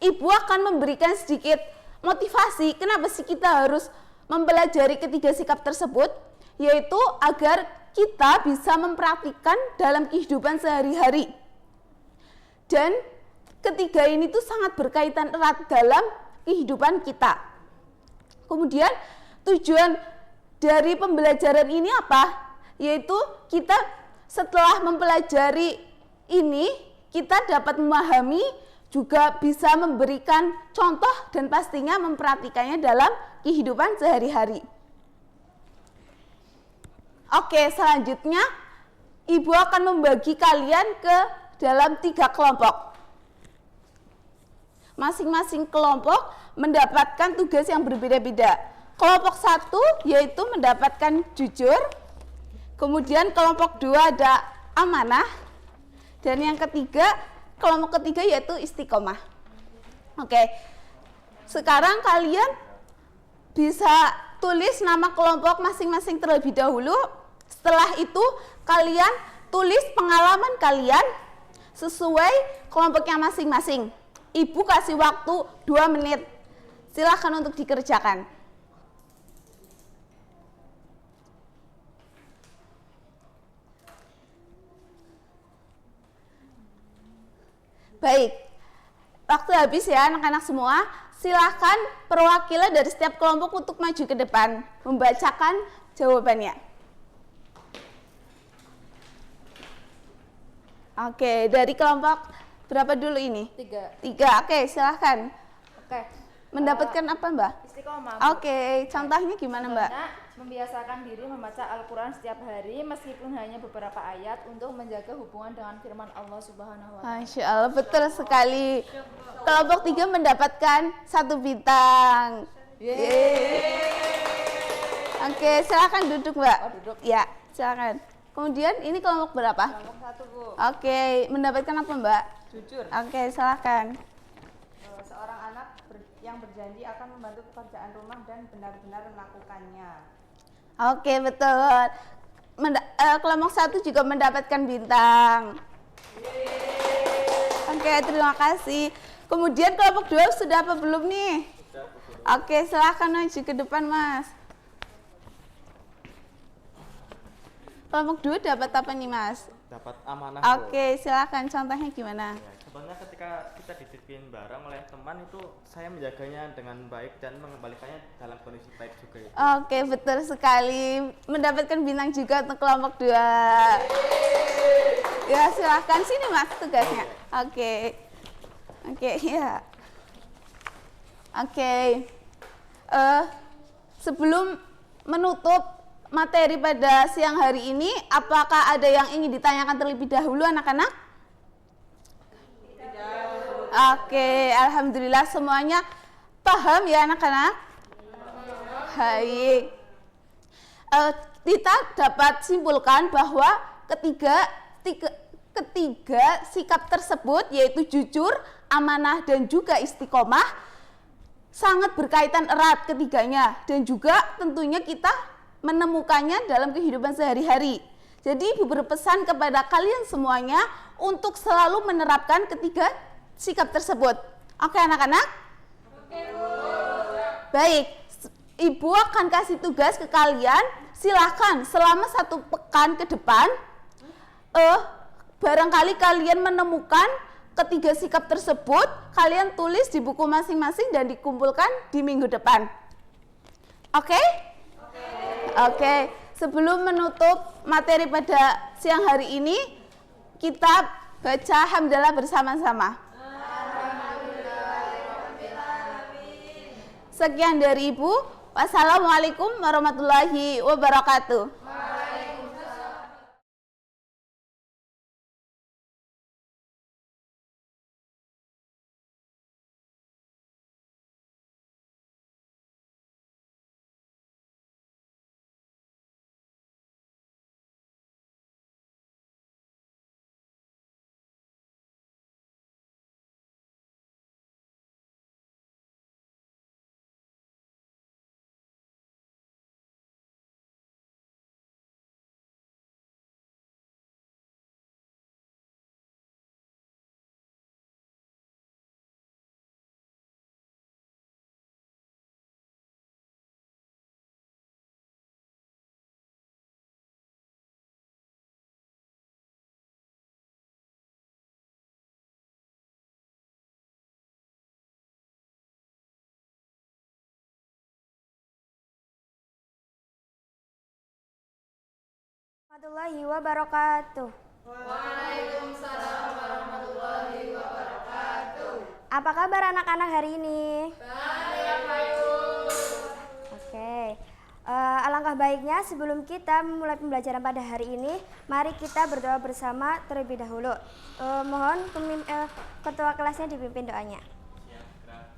Ibu akan memberikan sedikit motivasi kenapa sih kita harus mempelajari ketiga sikap tersebut, yaitu agar kita bisa mempraktikkan dalam kehidupan sehari-hari. Dan ketiga ini tuh sangat berkaitan erat dalam kehidupan kita. Kemudian tujuan dari pembelajaran ini apa? Yaitu kita setelah mempelajari ini, kita dapat memahami, juga bisa memberikan contoh dan pastinya mempraktikannya dalam kehidupan sehari-hari. Oke, selanjutnya Ibu akan membagi kalian ke dalam 3 kelompok. Masing-masing kelompok mendapatkan tugas yang berbeda-beda. Kelompok 1 yaitu mendapatkan jujur. Kemudian kelompok 2 ada amanah. Dan yang ketiga, kelompok ketiga yaitu istiqomah. Oke. Sekarang kalian bisa tulis nama kelompok masing-masing terlebih dahulu. Setelah itu kalian tulis pengalaman kalian sesuai kelompoknya masing-masing. Ibu kasih waktu 2 menit. Silakan untuk dikerjakan. Baik, waktu habis ya anak-anak semua. Silahkan perwakilan dari setiap kelompok untuk maju ke depan, membacakan jawabannya. Oke, dari kelompok berapa dulu ini? 3. Oke, silahkan. Oke. Mendapatkan apa, Mbak? Istiqomah. Oke, contohnya gimana, Mbak? Membiasakan diri membaca Al-Quran setiap hari meskipun hanya beberapa ayat untuk menjaga hubungan dengan firman Allah Subhanahu wa Ta'ala. Masya Allah, betul sekali. Kelompok 3 mendapatkan 1 bintang. Oke, silakan duduk, Mbak. Duduk. Ya, silakan. Kemudian ini kelompok berapa? Kelompok 1, Bu. Oke, mendapatkan apa, Mbak? Jujur. Oke, silakan. Seorang anak yang berjanji akan membantu pekerjaan rumah dan benar-benar melakukannya. Oke, betul. Kelompok 1 juga mendapatkan bintang. Oke, terima kasih. Kemudian kelompok 2 sudah apa belum nih? Oke, silahkan maju ke depan, Mas. Kelompok 2 dapat apa nih, Mas? Dapat amanah. Oke, silahkan. Contohnya gimana? Ya, sebenarnya ketika kita dititipin barang oleh teman itu saya menjaganya dengan baik dan mengembalikannya dalam kondisi baik juga. Oke, betul sekali. Mendapatkan bintang juga untuk kelompok 2. Ya, silahkan. Sini, Mas, tugasnya. Oke. Oke, ya. Oke. Sebelum menutup materi pada siang hari ini, apakah ada yang ingin ditanyakan terlebih dahulu, anak-anak? Oke, alhamdulillah semuanya paham ya, anak-anak? Baik. Kita dapat simpulkan bahwa ketiga sikap tersebut, yaitu jujur, amanah, dan juga istiqomah, sangat berkaitan erat ketiganya, dan juga tentunya kita menemukannya dalam kehidupan sehari-hari. Jadi Ibu berpesan kepada kalian semuanya untuk selalu menerapkan ketiga sikap tersebut. Oke, anak-anak? Oke, Bu. Baik, Ibu akan kasih tugas ke kalian. Silahkan selama 1 pekan ke depan, barangkali kalian menemukan ketiga sikap tersebut, kalian tulis di buku masing-masing dan dikumpulkan di minggu depan. Oke? Oke, sebelum menutup materi pada siang hari ini, kita baca hamdalah bersama-sama. Sekian dari Ibu. Wassalamualaikum warahmatullahi wabarakatuh. Warahmatullahi wabarakatuh. Waalaikumsalam warahmatullahi wabarakatuh. Apa kabar anak-anak hari ini? Baik, Pak Ibu. Oke. Alangkah baiknya sebelum kita memulai pembelajaran pada hari ini, mari kita berdoa bersama terlebih dahulu. Mohon ketua kelasnya dipimpin doanya.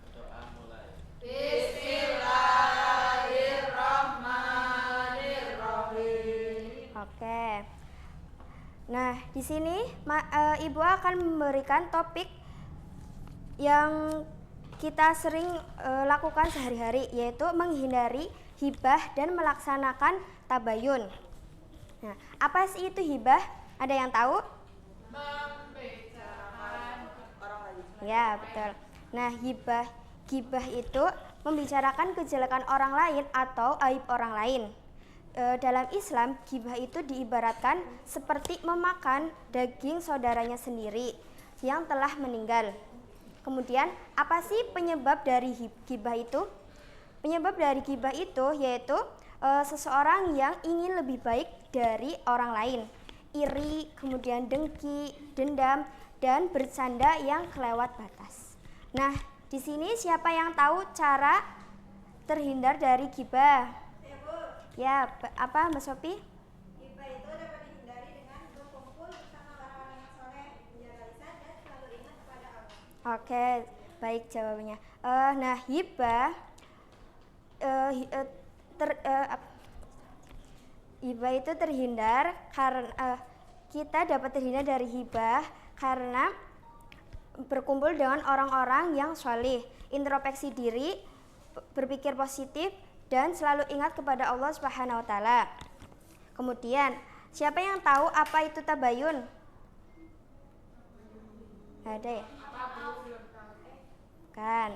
Doa mulai. Bismillahirrahmanirrahim. Oke. Nah, di sini Ibu akan memberikan topik yang kita sering lakukan sehari-hari, yaitu menghindari hibah dan melaksanakan tabayun. Nah, apa sih itu hibah? Ada yang tahu? Membicarakan Orang lain. Ya, betul. Nah, gibah itu membicarakan kejelekan orang lain atau aib orang lain. Dalam Islam, gibah itu diibaratkan seperti memakan daging saudaranya sendiri yang telah meninggal. Kemudian, apa sih penyebab dari gibah itu? Penyebab dari gibah itu yaitu seseorang yang ingin lebih baik dari orang lain, iri, kemudian dengki, dendam, dan bercanda yang kelewat batas. Nah, di sini siapa yang tahu cara terhindar dari gibah? Ya, apa Mbak Sopi? Gibah itu dapat dihindari dengan berkumpul bersama orang-orang yang soleh, menjaga lisan dan selalu ingat kepada Allah. Oke, baik jawabannya. Nah, hibah hibah itu terhindar karena kita dapat terhindar dari hibah karena berkumpul dengan orang-orang yang soleh, introspeksi diri, berpikir positif, dan selalu ingat kepada Allah Subhanahu wa Ta'ala. Kemudian, siapa yang tahu apa itu tabayun? Ada ya? Kan,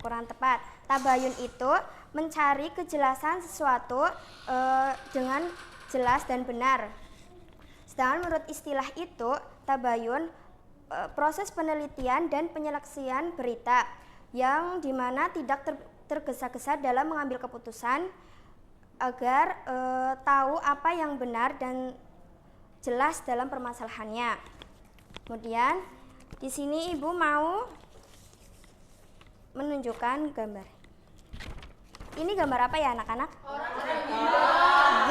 kurang tepat. Tabayun itu mencari kejelasan sesuatu dengan jelas dan benar. Sedangkan menurut istilah itu, tabayun proses penelitian dan penyeleksian berita yang dimana tidak tergesa-gesa dalam mengambil keputusan agar tahu apa yang benar dan jelas dalam permasalahannya. Kemudian di sini Ibu mau menunjukkan gambar. Ini gambar apa ya anak-anak?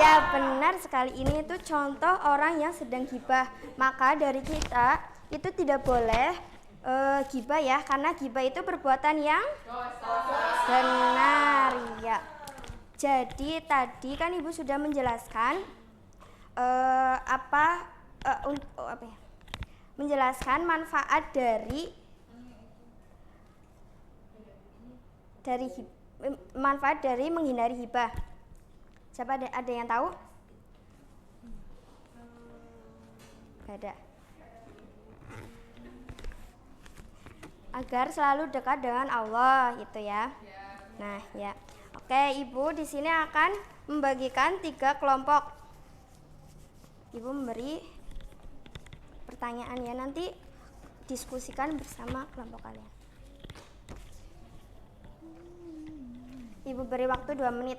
Ya, benar sekali, ini itu contoh orang yang sedang gibah. Maka dari kita itu tidak boleh gibah ya, karena gibah itu perbuatan yang benar ya. Jadi tadi kan Ibu sudah menjelaskan menjelaskan manfaat dari manfaat dari menghindari hibah. Siapa ada yang tahu? Ada. Agar selalu dekat dengan Allah itu ya. Nah, ya. Oke, Ibu di sini akan membagikan 3 kelompok. Ibu memberi pertanyaan ya, nanti diskusikan bersama kelompok kalian. Ibu beri waktu 2 menit.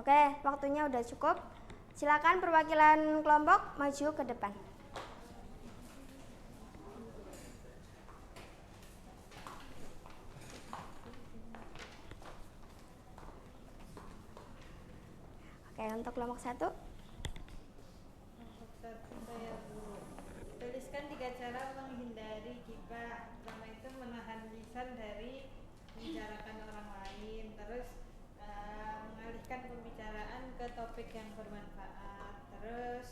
Oke, waktunya udah cukup. Silakan perwakilan kelompok maju ke depan. Oke, untuk kelompok 1. Tuliskan 3 cara menghindari gibah. Pertama itu menahan lisan dari membicarakan orang lain. Terus mengalihkan pembicaraan ke topik yang bermanfaat. Terus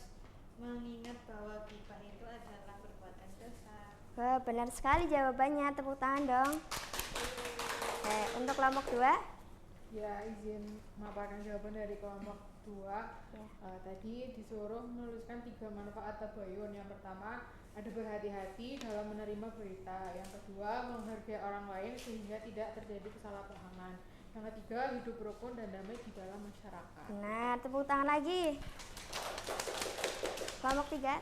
mengingat bahwa gibah itu adalah perbuatan dosa. Wah, benar sekali jawabannya. Tepuk tangan dong. Oke, untuk kelompok 2. Ya, izin memaparkan jawaban dari kelompok 2. Ya. Tadi disuruh menuliskan 3 manfaat tabayun. Yang pertama, ada berhati-hati dalam menerima berita. Yang kedua, menghargai orang lain sehingga tidak terjadi kesalahpahaman. Yang ketiga, hidup rukun dan damai di dalam masyarakat. Benar, tepuk tangan lagi. Kelompok 3.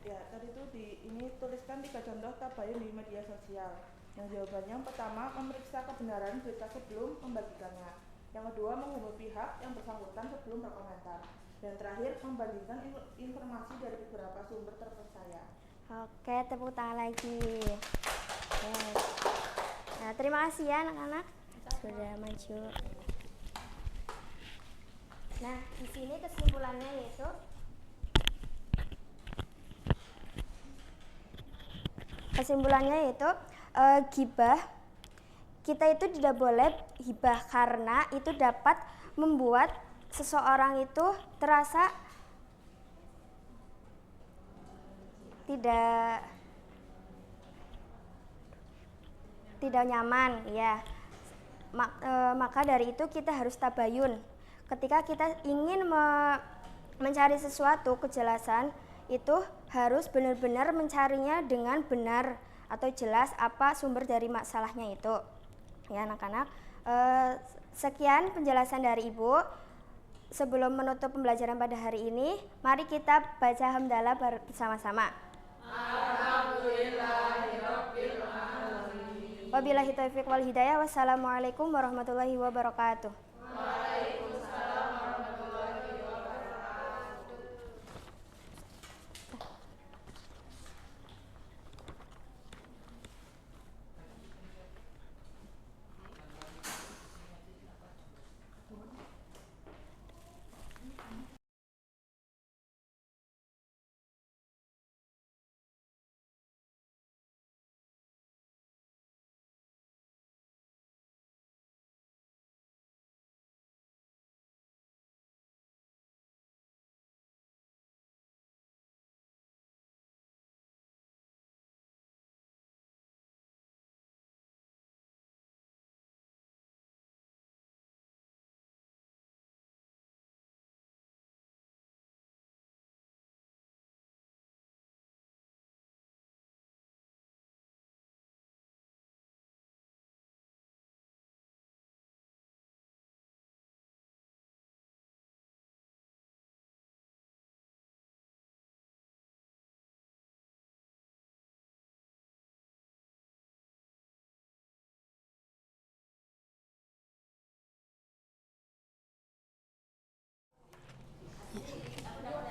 Ya, tadi itu ini tuliskan 3 contoh tabayun di media sosial. Yang jawabannya yang pertama, memeriksa kebenaran berita sebelum membagikannya. Yang kedua, menghubungi pihak yang bersangkutan sebelum berkomentar. Dan terakhir, membandingkan informasi dari beberapa sumber terpercaya. Oke, tepuk tangan lagi. Oke. Nah, terima kasih ya anak-anak sudah maju. Nah, di sini kesimpulannya yaitu gibah, kita itu tidak boleh gibah karena itu dapat membuat seseorang itu terasa tidak nyaman, ya. Maka dari itu kita harus tabayun. Ketika kita ingin mencari sesuatu kejelasan, itu harus benar-benar mencarinya dengan benar atau jelas apa sumber dari masalahnya itu. Ya anak-anak, sekian penjelasan dari Ibu. Sebelum menutup pembelajaran pada hari ini, mari kita baca hamdalah bersama-sama. Alhamdulillahirabbil alamin. Wabillahi taufiq wal hidayah. Wassalamualaikum warahmatullahi wabarakatuh. Waalaikumsalam warahmatullahi wabarakatuh.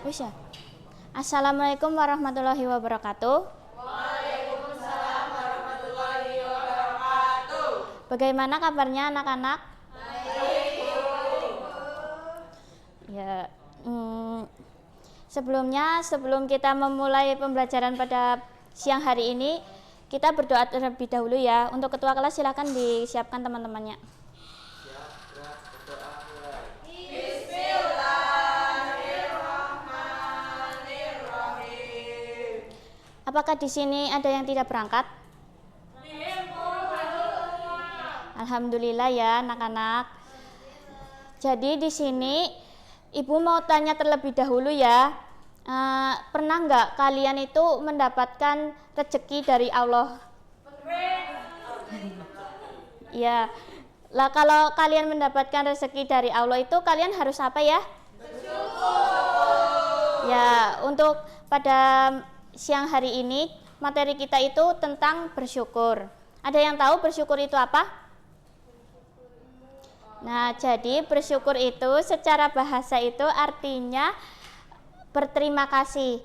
Bisa. Assalamualaikum warahmatullahi wabarakatuh. Waalaikumsalam warahmatullahi wabarakatuh. Bagaimana kabarnya anak-anak? Baik, Bu. Ya, sebelum kita memulai pembelajaran pada siang hari ini, kita berdoa terlebih dahulu ya. Untuk ketua kelas silakan disiapkan teman-temannya. Apakah di sini ada yang tidak berangkat? Alhamdulillah ya anak-anak. Jadi di sini Ibu mau tanya terlebih dahulu ya. Pernah nggak kalian itu mendapatkan rezeki dari Allah? Ya. Lah kalau kalian mendapatkan rezeki dari Allah itu kalian harus apa ya? Bersyukur. Ya, untuk pada siang hari ini materi kita itu tentang bersyukur. Ada yang tahu bersyukur itu apa? Nah, jadi bersyukur itu secara bahasa itu artinya berterima kasih.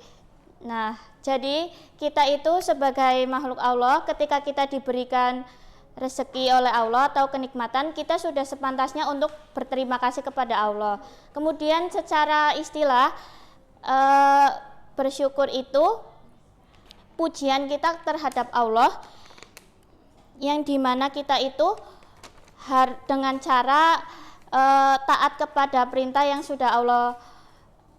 Nah, jadi kita itu sebagai makhluk Allah, ketika kita diberikan rezeki oleh Allah atau kenikmatan, kita sudah sepantasnya untuk berterima kasih kepada Allah. Kemudian secara istilah, bersyukur itu pujian kita terhadap Allah, yang dimana kita itu dengan cara taat kepada perintah yang sudah Allah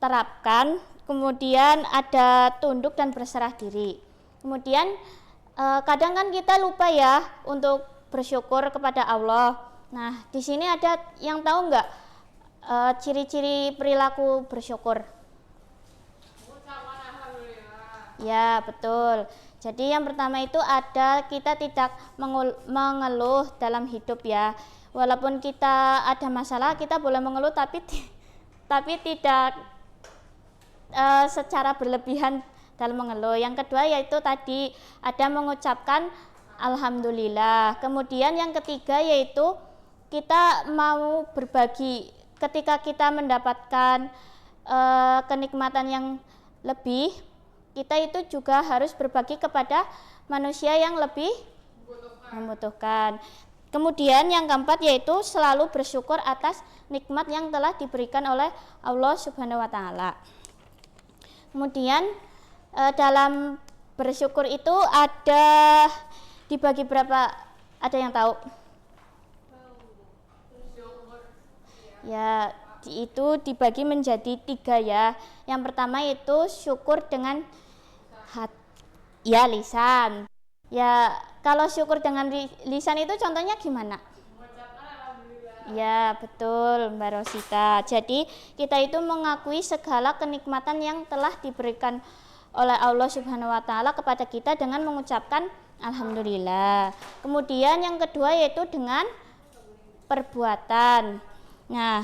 terapkan, kemudian ada tunduk dan berserah diri. Kemudian kadang kan kita lupa ya untuk bersyukur kepada Allah. Nah, di sini ada yang tahu nggak ciri-ciri perilaku bersyukur? Ya, betul. Jadi yang pertama itu ada kita tidak mengeluh dalam hidup ya. Walaupun kita ada masalah, kita boleh mengeluh tapi tidak secara berlebihan dalam mengeluh. Yang kedua yaitu tadi ada mengucapkan alhamdulillah. Kemudian yang ketiga yaitu kita mau berbagi. Ketika kita mendapatkan kenikmatan yang lebih, kita itu juga harus berbagi kepada manusia yang lebih membutuhkan. Kemudian yang keempat yaitu selalu bersyukur atas nikmat yang telah diberikan oleh Allah Subhanahu wa taala. Kemudian dalam bersyukur itu ada dibagi berapa? Ada yang tahu? Ya, itu dibagi menjadi 3 ya. Yang pertama itu syukur dengan lisan. Ya, kalau syukur dengan lisan itu contohnya gimana? Ya, betul Mbak Rosita. Jadi kita itu mengakui segala kenikmatan yang telah diberikan oleh Allah Subhanahu wa taala kepada kita dengan mengucapkan alhamdulillah. Kemudian yang kedua yaitu dengan perbuatan. Nah,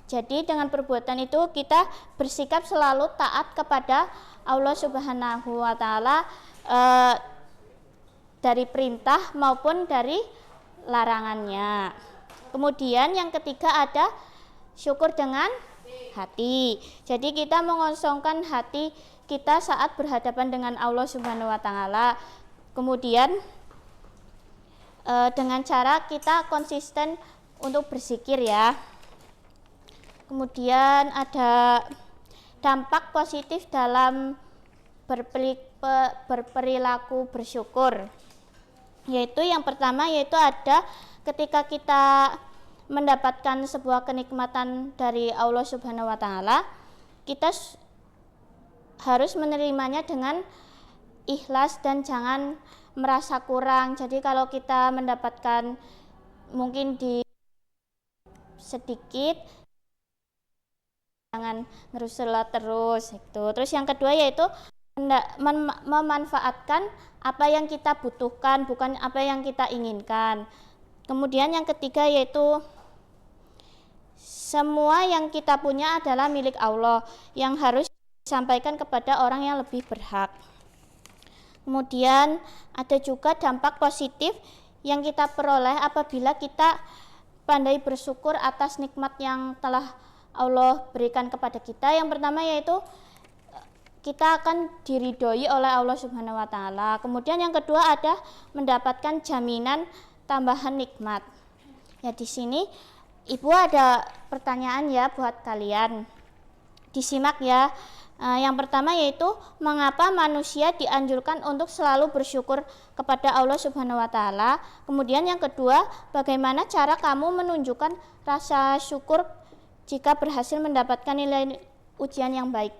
jadi dengan perbuatan itu kita bersikap selalu taat kepada Allah Subhanahu wa taala dari perintah maupun dari larangannya. Kemudian yang ketiga ada syukur dengan hati. Jadi kita mengosongkan hati kita saat berhadapan dengan Allah Subhanahu wa taala. Kemudian dengan cara kita konsisten untuk berzikir ya. Kemudian ada dampak positif dalam berperilaku bersyukur, yaitu yang pertama yaitu ada ketika kita mendapatkan sebuah kenikmatan dari Allah Subhanahu wa taala, kita harus menerimanya dengan ikhlas dan jangan merasa kurang. Jadi kalau kita mendapatkan mungkin di sedikit, jangan ngerusulah terus itu. Terus yang kedua yaitu memanfaatkan apa yang kita butuhkan, bukan apa yang kita inginkan. Kemudian yang ketiga yaitu semua yang kita punya adalah milik Allah yang harus disampaikan kepada orang yang lebih berhak. Kemudian ada juga dampak positif yang kita peroleh apabila kita pandai bersyukur atas nikmat yang telah Allah berikan kepada kita. Yang pertama yaitu kita akan diridhoi oleh Allah Subhanahu wa taala. Kemudian yang kedua ada mendapatkan jaminan tambahan nikmat. Ya, di sini Ibu ada pertanyaan ya buat kalian. Disimak ya. Yang pertama yaitu mengapa manusia dianjurkan untuk selalu bersyukur kepada Allah Subhanahu wa taala. Kemudian yang kedua, bagaimana cara kamu menunjukkan rasa syukur jika berhasil mendapatkan nilai ujian yang baik?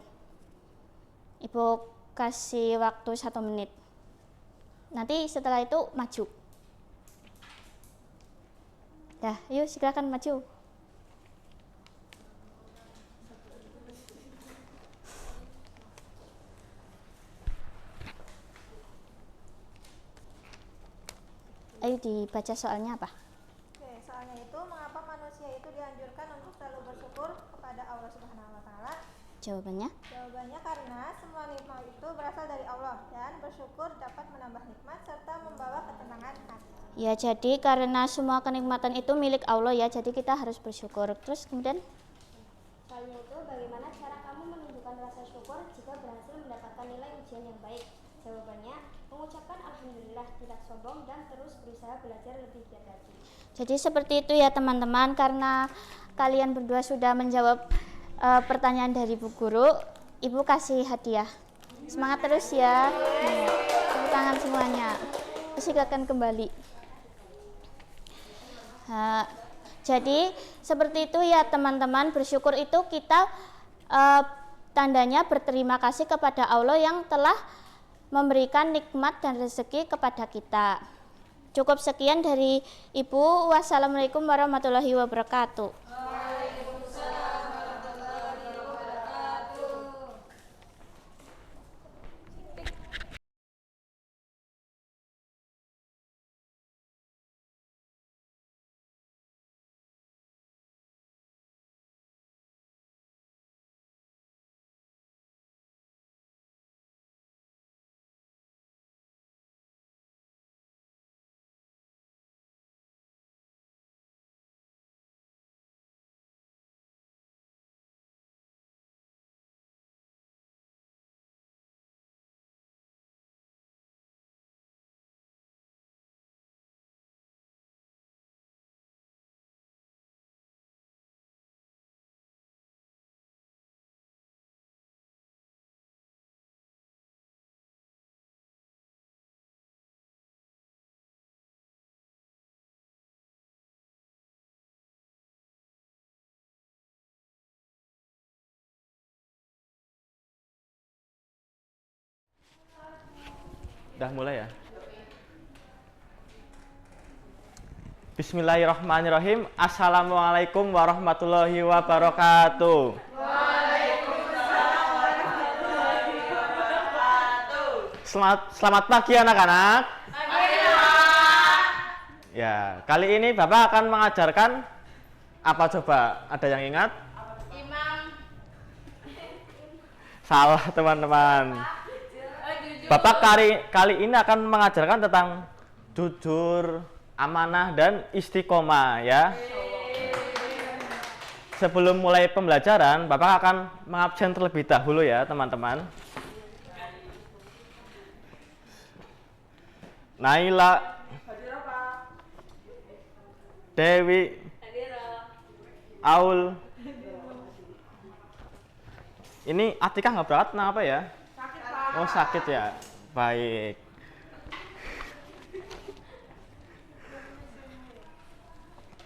Ibu kasih waktu 1 menit. Nanti setelah itu maju. Dah, yuk silakan maju. Ayo dibaca soalnya apa? Oke, soalnya itu mengapa manusia itu dianjurkan untuk selalu bersyukur kepada Allah Subhanahu wa taala? Jawabannya? Jawabannya karena semua nikmat itu berasal dari Allah dan bersyukur dapat menambah nikmat serta membawa ketenangan hati. Ya, jadi karena semua kenikmatan itu milik Allah ya, jadi kita harus bersyukur. Terus kemudian selain itu, bagaimana cara kamu menunjukkan rasa syukur jika berhasil mendapatkan nilai ujian yang baik? Jawabannya, mengucapkan alhamdulillah, tidak sombong, dan terus berusaha belajar lebih giat lagi. Jadi seperti itu ya teman-teman, karena kalian berdua sudah menjawab pertanyaan dari Bu Guru, Ibu kasih hadiah. Semangat terus ya. Tepuk tangan semuanya. Silakan kembali. Jadi seperti itu ya teman-teman, bersyukur itu kita tandanya berterima kasih kepada Allah yang telah memberikan nikmat dan rezeki kepada kita. Cukup sekian dari Ibu. Wassalamualaikum warahmatullahi wabarakatuh. Waalaikumsalam warahmatullahi wabarakatuh. Udah mulai ya? Bismillahirrahmanirrahim. Assalamualaikum warahmatullahi wabarakatuh. Waalaikumsalam warahmatullahi wabarakatuh. Selamat pagi anak-anak. Pagi, Pak. Ya, kali ini Bapak akan mengajarkan apa coba? Ada yang ingat? Imam. Salah teman-teman. Bapak kali ini akan mengajarkan tentang jujur, amanah, dan istiqomah ya. Sebelum mulai pembelajaran, Bapak akan mengabsen terlebih dahulu ya teman-teman. Naila, Dewi, Aul. Ini Atika nggak berangkat, kenapa ya? Oh sakit ya, baik.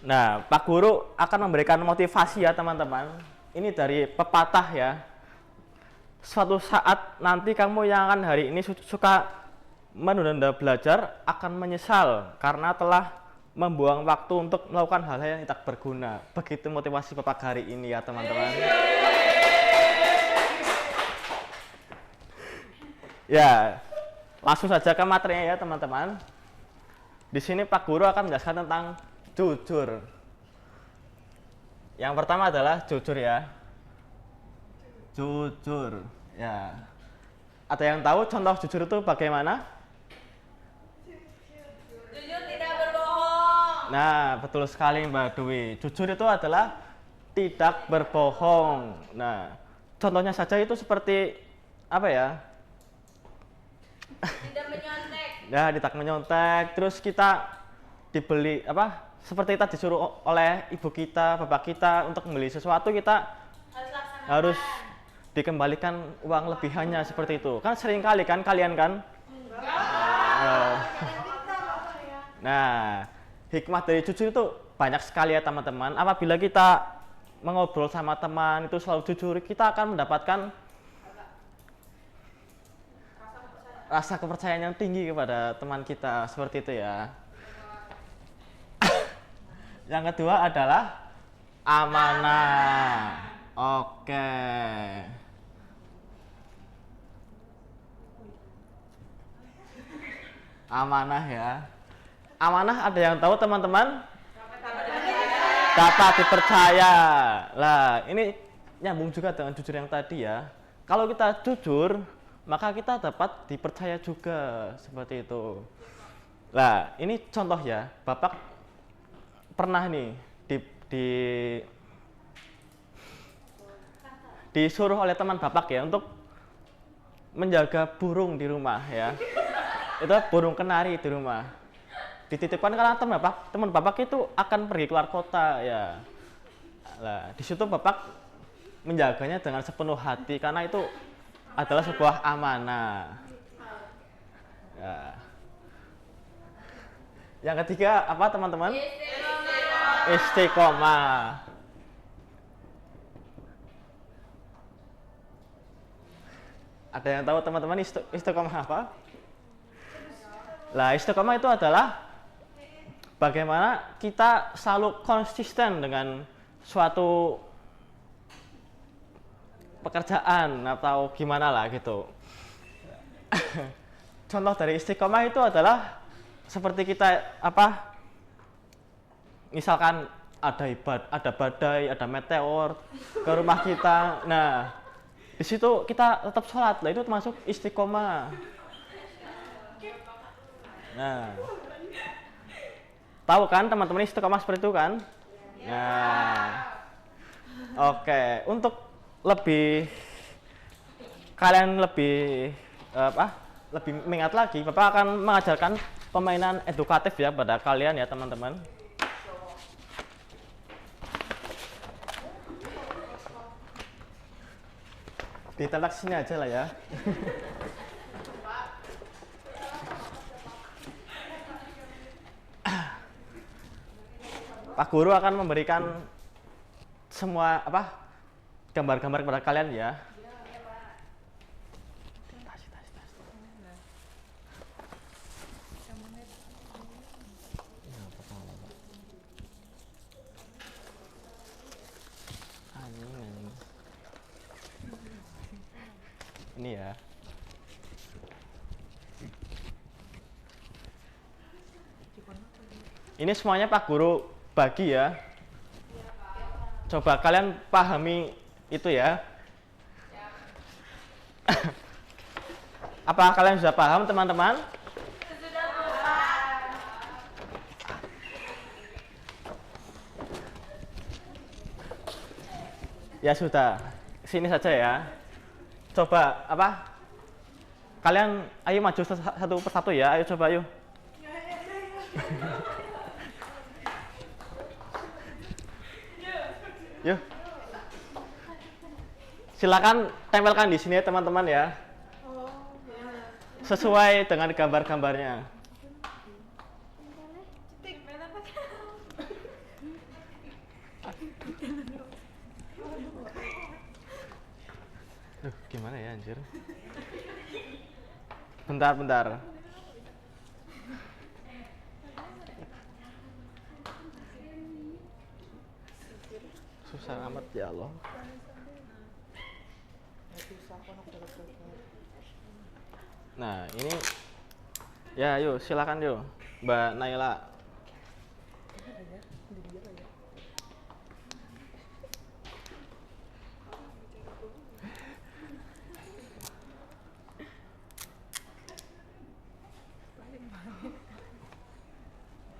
Nah, Pak Guru akan memberikan motivasi ya teman-teman. Ini dari pepatah ya. Suatu saat nanti kamu yang akan hari ini suka menunda belajar akan menyesal karena telah membuang waktu untuk melakukan hal-hal yang tidak berguna. Begitu motivasi Bapak hari ini ya teman-teman. Ya, langsung saja ke materinya ya teman-teman. Di sini Pak Guru akan menjelaskan tentang jujur. Yang pertama adalah jujur ya. Jujur. Ya. Ada yang tahu contoh jujur itu bagaimana? Jujur tidak berbohong. Nah, betul sekali Mbak Dwi. Jujur itu adalah tidak berbohong. Nah, contohnya saja itu seperti apa ya? Tidak menyontek. Ya, tidak menyontek. Terus kita dibeli apa? Seperti kita disuruh oleh ibu kita, bapak kita untuk membeli sesuatu, kita harus dikembalikan uang lebihannya seperti itu. Kan sering kali kan kalian kan? Nah, hikmah dari jujur itu banyak sekali ya teman-teman. Apabila kita mengobrol sama teman itu selalu jujur, kita akan mendapatkan rasa kepercayaan yang tinggi kepada teman kita, seperti itu ya. Yang kedua adalah amanah. Oke. Amanah ya. Amanah ada yang tahu teman-teman? Dapat dipercaya. Lah, ini nyambung juga dengan jujur yang tadi ya. Kalau kita jujur, maka kita dapat dipercaya juga, seperti itu. Lah, ini contoh ya, Bapak pernah nih disuruh oleh teman Bapak ya untuk menjaga burung di rumah ya. Itu burung kenari di rumah. Dititipkan karena teman Bapak itu akan pergi keluar kota ya. Lah, di situ Bapak menjaganya dengan sepenuh hati karena itu adalah sebuah amanah. Ya. Yang ketiga apa teman-teman? Istiqomah. Ada yang tahu teman-teman istiqomah apa? Lah, istiqomah itu adalah bagaimana kita selalu konsisten dengan suatu pekerjaan atau gimana lah gitu. Contoh dari istiqomah itu adalah seperti kita misalkan ada badai, ada meteor ke rumah kita. Nah, di situ kita tetap sholat, lah itu termasuk istiqomah. Nah, tahu kan teman-teman istiqomah seperti itu kan? Nah, oke. Untuk kalian lebih mengingat lagi, Bapak akan mengajarkan permainan edukatif ya pada kalian ya teman-teman. Ditembak sini aja lah ya. Pak Guru akan memberikan semua gambar-gambar kepada kalian ya. Ini ya. Ini semuanya Pak Guru bagi ya. Coba kalian pahami itu ya. Apa kalian sudah paham teman-teman? Ya sudah, sini saja ya. Coba kalian ayo maju satu persatu ya. Ayo coba yuk. Yuk. Silakan tempelkan di sini ya teman-teman ya. Sesuai dengan gambar-gambarnya. Gimana ya anjir? Bentar. Susah amat ya Allah. Nah, ini ya yuk silakan yuk Mbak Naila.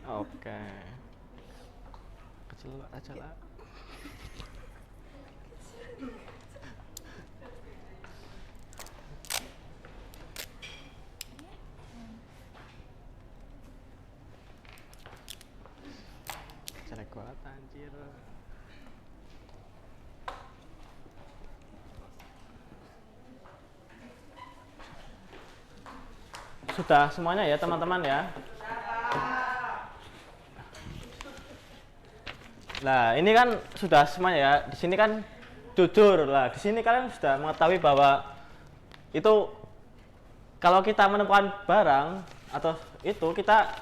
Oke. Kecil aja lah. Jelek banget anjir. Sudah semuanya ya teman-teman ya. Nah, ini kan sudah semuanya ya. Di sini kan jujur lah. Di sini kalian sudah mengetahui bahwa itu kalau kita menemukan barang atau itu kita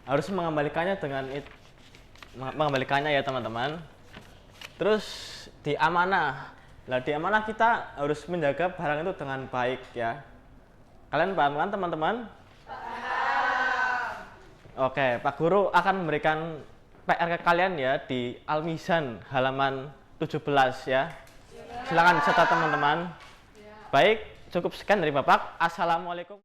harus mengembalikannya mengembalikannya ya teman-teman. Terus di amanah. Nah, di amanah kita harus menjaga barang itu dengan baik ya. Kalian paham kan teman-teman? Paham. Oke, Pak Guru akan memberikan PR ke kalian ya di Al-Mizan halaman 17 ya. Silakan dicatat teman-teman. Baik, cukup sekian dari Bapak. Assalamualaikum.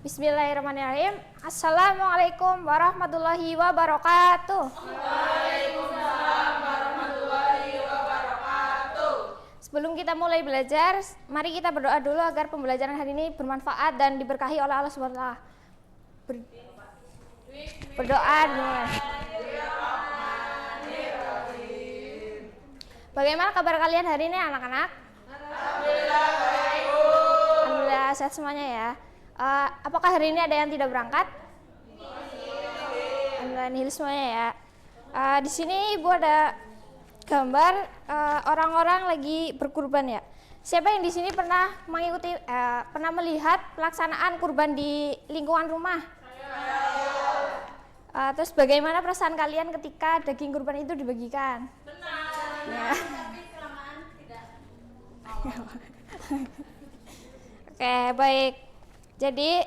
Bismillahirrahmanirrahim. Assalamualaikum warahmatullahi wabarakatuh. Waalaikumsalam warahmatullahi wabarakatuh. Sebelum kita mulai belajar, mari kita berdoa dulu agar pembelajaran hari ini bermanfaat dan diberkahi oleh Allah Subhanahu wa taala. Berdoa dimulai. Bagaimana kabar kalian hari ini anak-anak? Alhamdulillah baik, Bu. Alhamdulillah sehat semuanya ya. Apakah hari ini ada yang tidak berangkat? Alhamdulillah nihil semuanya ya. Di sini Ibu ada gambar orang-orang lagi berkurban ya. Siapa yang di sini pernah mengikuti, pernah melihat pelaksanaan kurban di lingkungan rumah? Terus bagaimana perasaan kalian ketika daging kurban itu dibagikan? Ya. Tapi kelamaan tidak. Oke, baik. Jadi,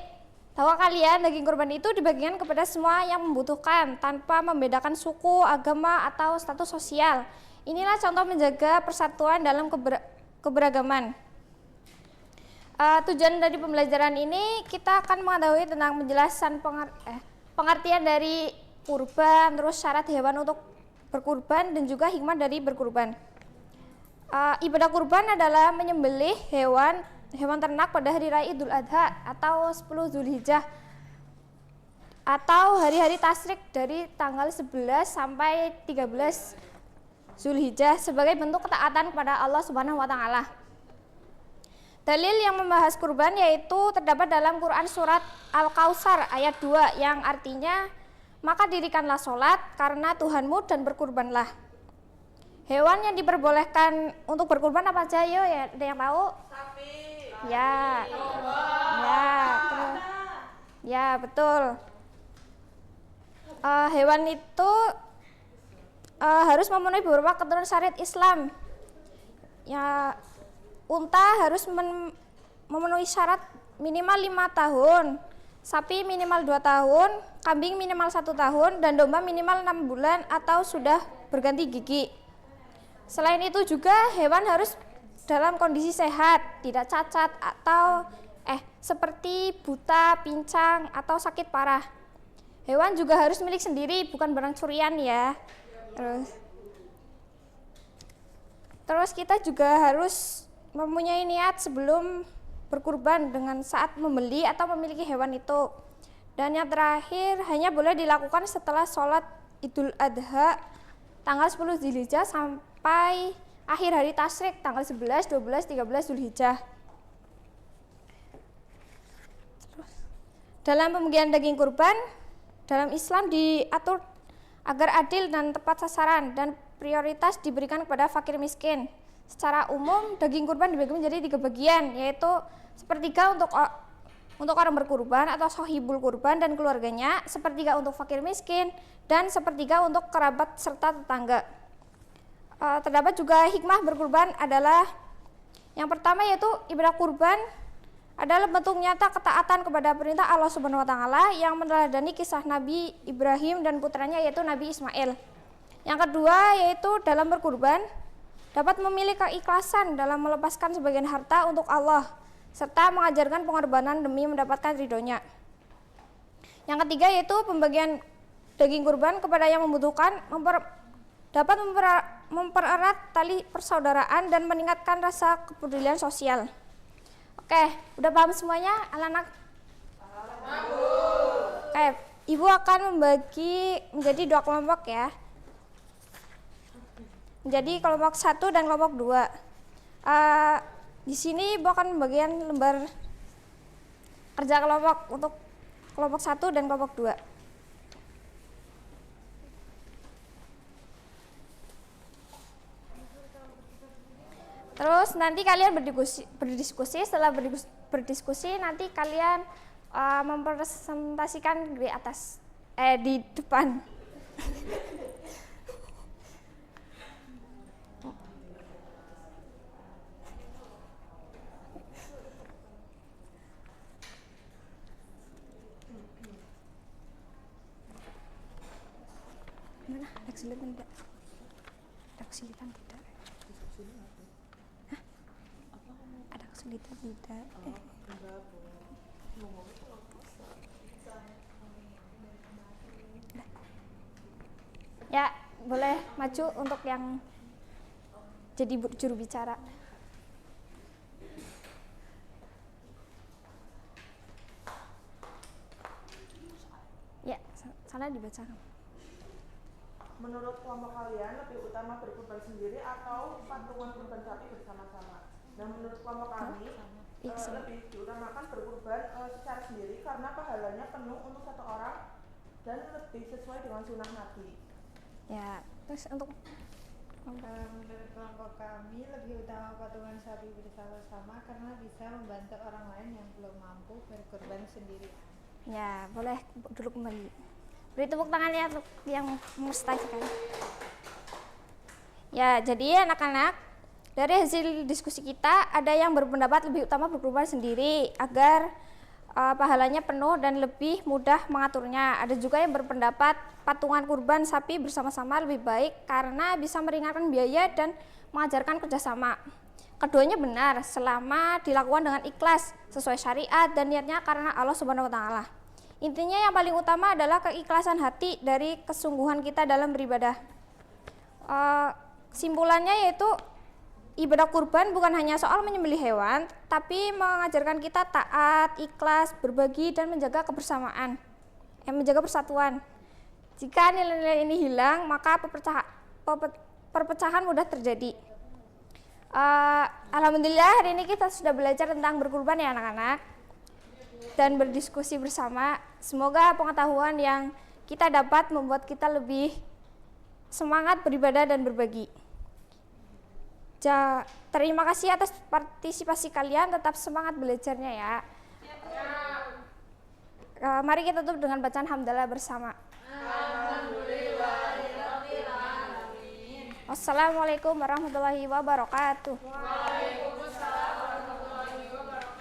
tahukah kalian daging kurban itu dibagikan kepada semua yang membutuhkan tanpa membedakan suku, agama, atau status sosial. Inilah contoh menjaga persatuan dalam keberagaman. Tujuan dari pembelajaran ini kita akan mengetahui tentang penjelasan pengertian dari kurban, terus syarat hewan untuk berkurban dan juga hikmah dari berkurban. Ibadah kurban adalah menyembelih hewan ternak pada hari raya Idul Adha atau 10 Zulhijjah atau hari-hari tasyrik dari tanggal 11 sampai 13 Zulhijjah sebagai bentuk ketaatan kepada Allah Subhanahu wa taala. Dalil yang membahas kurban yaitu terdapat dalam Quran surat Al-Kautsar ayat 2 yang artinya maka dirikanlah sholat karena Tuhanmu dan berkurbanlah. Hewan yang diperbolehkan untuk berkurban apa aja yo ya? Ada yang tahu? Sapi. Ya. Ya, terus. Ya, betul. Hewan itu harus memenuhi beberapa ketentuan syariat Islam. Ya, unta harus memenuhi syarat minimal 5 tahun. Sapi minimal 2 tahun, kambing minimal 1 tahun, dan domba minimal 6 bulan atau sudah berganti gigi. Selain itu juga hewan harus dalam kondisi sehat, tidak cacat atau seperti buta, pincang, atau sakit parah. Hewan juga harus milik sendiri, bukan barang curian ya. Terus kita juga harus mempunyai niat sebelum berkurban dengan saat membeli atau memiliki hewan itu. Dan yang terakhir hanya boleh dilakukan setelah sholat Idul Adha tanggal 10 Zulhijjah sampai akhir hari tasyrik tanggal 11, 12, 13 Zulhijjah. Dalam pembagian daging kurban dalam Islam diatur agar adil dan tepat sasaran dan prioritas diberikan kepada fakir miskin. Secara umum daging kurban dibagi menjadi 3 bagian, yaitu sepertiga untuk orang berkurban atau sohibul kurban dan keluarganya, sepertiga untuk fakir miskin, dan sepertiga untuk kerabat serta tetangga. Terdapat juga hikmah berkurban adalah yang pertama yaitu ibadah kurban adalah bentuk nyata ketaatan kepada perintah Allah Subhanahu wa taala yang meneladani kisah Nabi Ibrahim dan putranya yaitu Nabi Ismail. Yang kedua yaitu dalam berkurban dapat memilih keikhlasan dalam melepaskan sebagian harta untuk Allah serta mengajarkan pengorbanan demi mendapatkan ridhonya. Yang ketiga yaitu pembagian daging kurban kepada yang membutuhkan dapat mempererat tali persaudaraan dan meningkatkan rasa kepedulian sosial. Oke, udah paham semuanya anak-anak? Oke, Ibu akan membagi menjadi 2 kelompok ya. Menjadi kelompok 1 dan kelompok 2. Di sini Ibu akan membagikan lembar kerja kelompok untuk kelompok 1 dan kelompok 2. Terus nanti kalian berdiskusi, setelah berdiskusi nanti kalian mempresentasikan di atas di depan. Mana? Ada kesulitan tidak? Ada kesulitan tidak? Hah? Ada kesulitan tidak? Ya, boleh maju untuk yang jadi juru bicara. Ya, sana dibacakan. Menurut kelompok kalian lebih utama berkurban sendiri atau patungan kurban sapi bersama-sama? Dan menurut kelompok kami lebih diutamakan berkurban secara sendiri karena pahalanya penuh untuk satu orang dan lebih sesuai dengan sunnah Nabi. Ya, terus untuk menurut kelompok kami lebih utama patungan sapi bersama-sama karena bisa membantu orang lain yang belum mampu berkorban sendiri. ya, boleh duduk kembali. Beri tepuk tangan ya untuk yang mustahil sekali. Ya, jadi anak-anak, dari hasil diskusi kita ada yang berpendapat lebih utama berkorban sendiri agar pahalanya penuh dan lebih mudah mengaturnya. Ada juga yang berpendapat patungan kurban sapi bersama-sama lebih baik karena bisa meringankan biaya dan mengajarkan kerjasama. Keduanya benar selama dilakukan dengan ikhlas sesuai syariat dan niatnya karena Allah Subhanahu wa taala. Intinya yang paling utama adalah keikhlasan hati dari kesungguhan kita dalam beribadah. Simpulannya yaitu ibadah kurban bukan hanya soal menyembelih hewan, tapi mengajarkan kita taat, ikhlas, berbagi, dan menjaga kebersamaan, menjaga persatuan. Jika nilai-nilai ini hilang, maka perpecahan mudah terjadi. Alhamdulillah hari ini kita sudah belajar tentang berkurban ya anak-anak, dan berdiskusi bersama. Semoga pengetahuan yang kita dapat membuat kita lebih semangat beribadah dan berbagi. Terima kasih atas partisipasi kalian, tetap semangat belajarnya ya. Mari kita tutup dengan bacaan hamdalah bersama. Wassalamualaikum warahmatullahi wabarakatuh. Waalaikumsalam warahmatullahi wabarakatuh.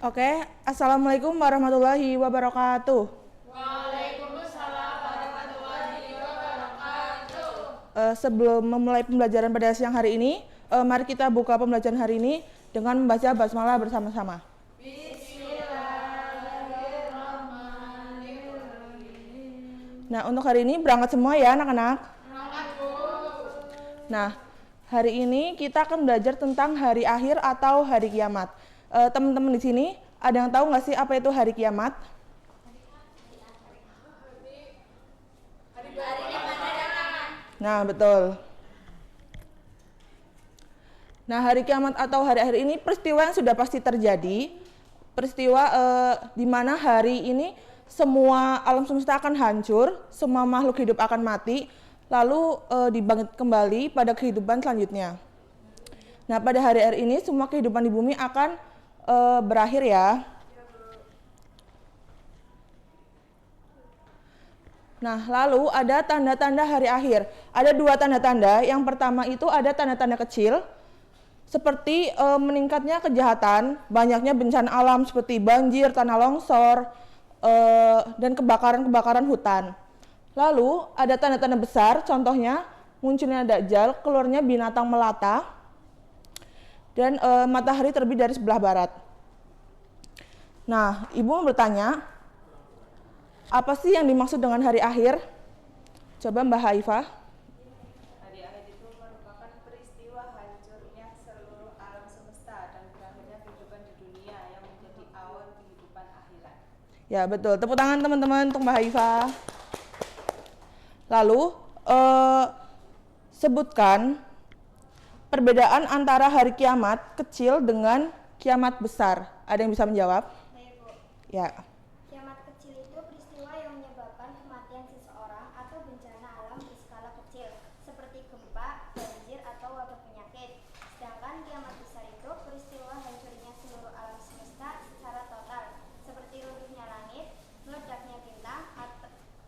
Oke, Assalamualaikum warahmatullahi wabarakatuh. Waalaikumsalam warahmatullahi wabarakatuh. Sebelum memulai pembelajaran pada siang hari ini, mari kita buka pembelajaran hari ini dengan membaca basmalah bersama-sama. Bismillahirrahmanirrahim. Nah, untuk hari ini berangkat semua ya anak-anak. Berangkat, Bu. Nah, hari ini kita akan belajar tentang hari akhir atau hari kiamat. Teman-teman di sini ada yang tahu nggak sih apa itu hari kiamat? Nah, betul. Nah, hari kiamat atau hari akhir ini peristiwa yang sudah pasti terjadi. Peristiwa di mana hari ini semua alam semesta akan hancur, semua makhluk hidup akan mati, lalu dibangkit kembali pada kehidupan selanjutnya. Nah, pada hari ini semua kehidupan di bumi akan berakhir ya. Nah, lalu ada tanda-tanda hari akhir. Ada dua tanda-tanda. Yang pertama itu ada tanda-tanda kecil, seperti meningkatnya kejahatan, banyaknya bencana alam seperti banjir, tanah longsor, dan kebakaran-kebakaran hutan. Lalu ada tanda-tanda besar, contohnya munculnya Dajjal, keluarnya binatang melata, dan matahari terbit dari sebelah barat. Nah, Ibu mau bertanya, apa sih yang dimaksud dengan hari akhir? Coba Mbak Haifah. Hari akhir itu merupakan peristiwa hancurnya Ya, betul. Tepuk tangan teman-teman untuk Mbak Haifa. Lalu, sebutkan perbedaan antara hari kiamat kecil dengan kiamat besar. Ada yang bisa menjawab? Baik, Bu. Ya. Kiamat kecil itu peristiwa yang menyebabkan kematian seseorang atau bencana alam berskala kecil, seperti gempa, banjir, atau wabah penyakit. Sedangkan kiamat besar itu peristiwa hancurnya seluruh alam semesta secara total, seperti runtuhnya langit, meledaknya bintang,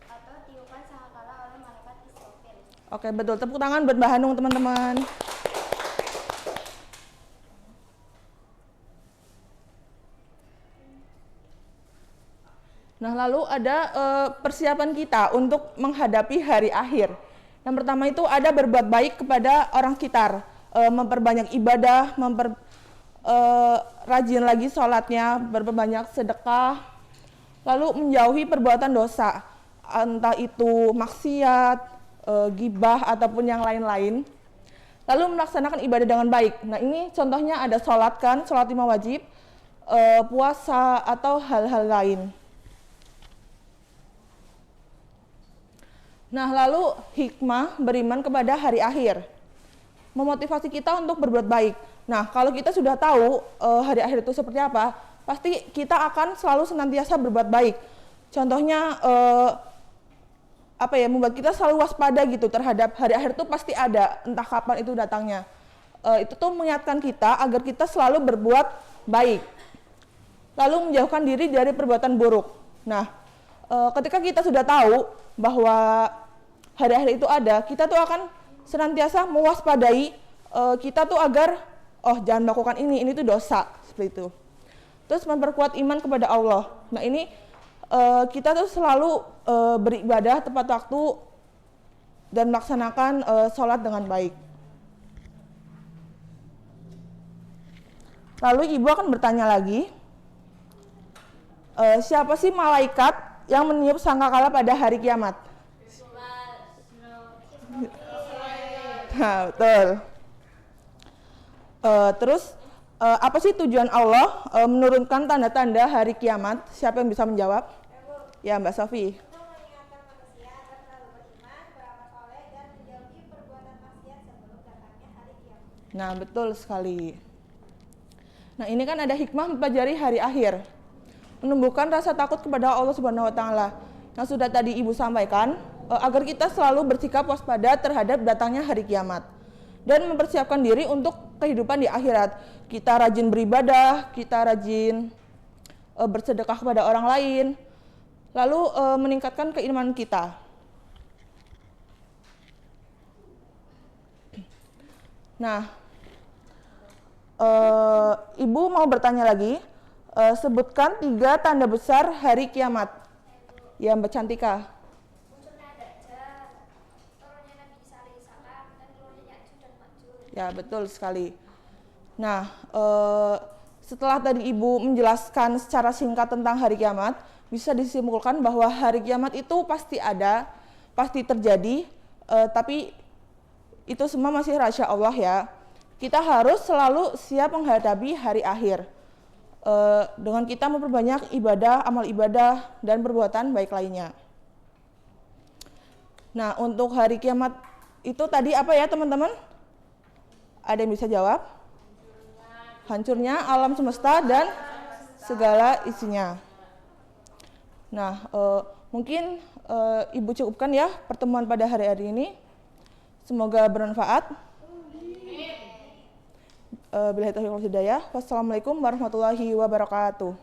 atau tiupan sangkakala oleh malaikat Israfil. Oke, betul. Tepuk tangan buat Mbak Hanung, teman-teman. Nah, lalu ada persiapan kita untuk menghadapi hari akhir. Yang pertama itu ada berbuat baik kepada orang sekitar, memperbanyak ibadah, rajin lagi sholatnya, berbanyak sedekah, lalu menjauhi perbuatan dosa, entah itu maksiat, gibah, ataupun yang lain-lain. Lalu melaksanakan ibadah dengan baik. Nah, ini contohnya ada sholat kan, sholat 5 wajib, puasa, atau hal-hal lain. Nah, lalu hikmah beriman kepada hari akhir. Memotivasi kita untuk berbuat baik. Nah, kalau kita sudah tahu hari akhir itu seperti apa, pasti kita akan selalu senantiasa berbuat baik. Contohnya, membuat kita selalu waspada gitu terhadap hari akhir itu pasti ada, entah kapan itu datangnya. Itu tuh mengingatkan kita agar kita selalu berbuat baik. Lalu menjauhkan diri dari perbuatan buruk. Nah, ketika kita sudah tahu bahwa hari akhir itu ada, kita tuh akan senantiasa mewaspadai kita tuh agar jangan melakukan ini tuh dosa, seperti itu. Terus memperkuat iman kepada Allah. Nah, ini kita tuh selalu beribadah tepat waktu dan melaksanakan sholat dengan baik. Lalu ibu akan bertanya lagi, siapa sih malaikat yang meniup sangkakala pada hari kiamat? Nah, betul. Terus apa sih tujuan Allah menurunkan tanda-tanda hari kiamat? Siapa yang bisa menjawab? Ya, Mbak Sofi. Untuk mengingatkan manusia agar selalu beriman, beramal soleh, dan menjauhi perbuatan maksiat sebelum datangnya hari kiamat. Nah, betul sekali. Nah, ini kan ada hikmah mempelajari hari akhir. Menumbuhkan rasa takut kepada Allah Subhanahu wa taala. Yang sudah tadi Ibu sampaikan, agar kita selalu bersikap waspada terhadap datangnya hari kiamat dan mempersiapkan diri untuk kehidupan di akhirat. Kita rajin beribadah, kita rajin bersedekah kepada orang lain, lalu meningkatkan keimanan kita. Nah, Ibu mau bertanya lagi, sebutkan 3 tanda besar hari kiamat. Ya, Mbak Cantika. Ya, betul sekali. Nah, setelah tadi Ibu menjelaskan secara singkat tentang hari kiamat, bisa disimpulkan bahwa hari kiamat itu pasti ada, pasti terjadi, tapi itu semua masih rahasia Allah ya. Kita harus selalu siap menghadapi hari akhir. Dengan kita memperbanyak ibadah, amal ibadah, dan perbuatan baik lainnya. Nah, untuk hari kiamat itu tadi apa ya teman-teman? Ada yang bisa jawab? Hancurnya alam semesta dan segala isinya. Nah, mungkin Ibu cukupkan ya pertemuan pada hari ini. Semoga bermanfaat. Billahi taufiq wal hidayah. Wassalamualaikum warahmatullahi wabarakatuh.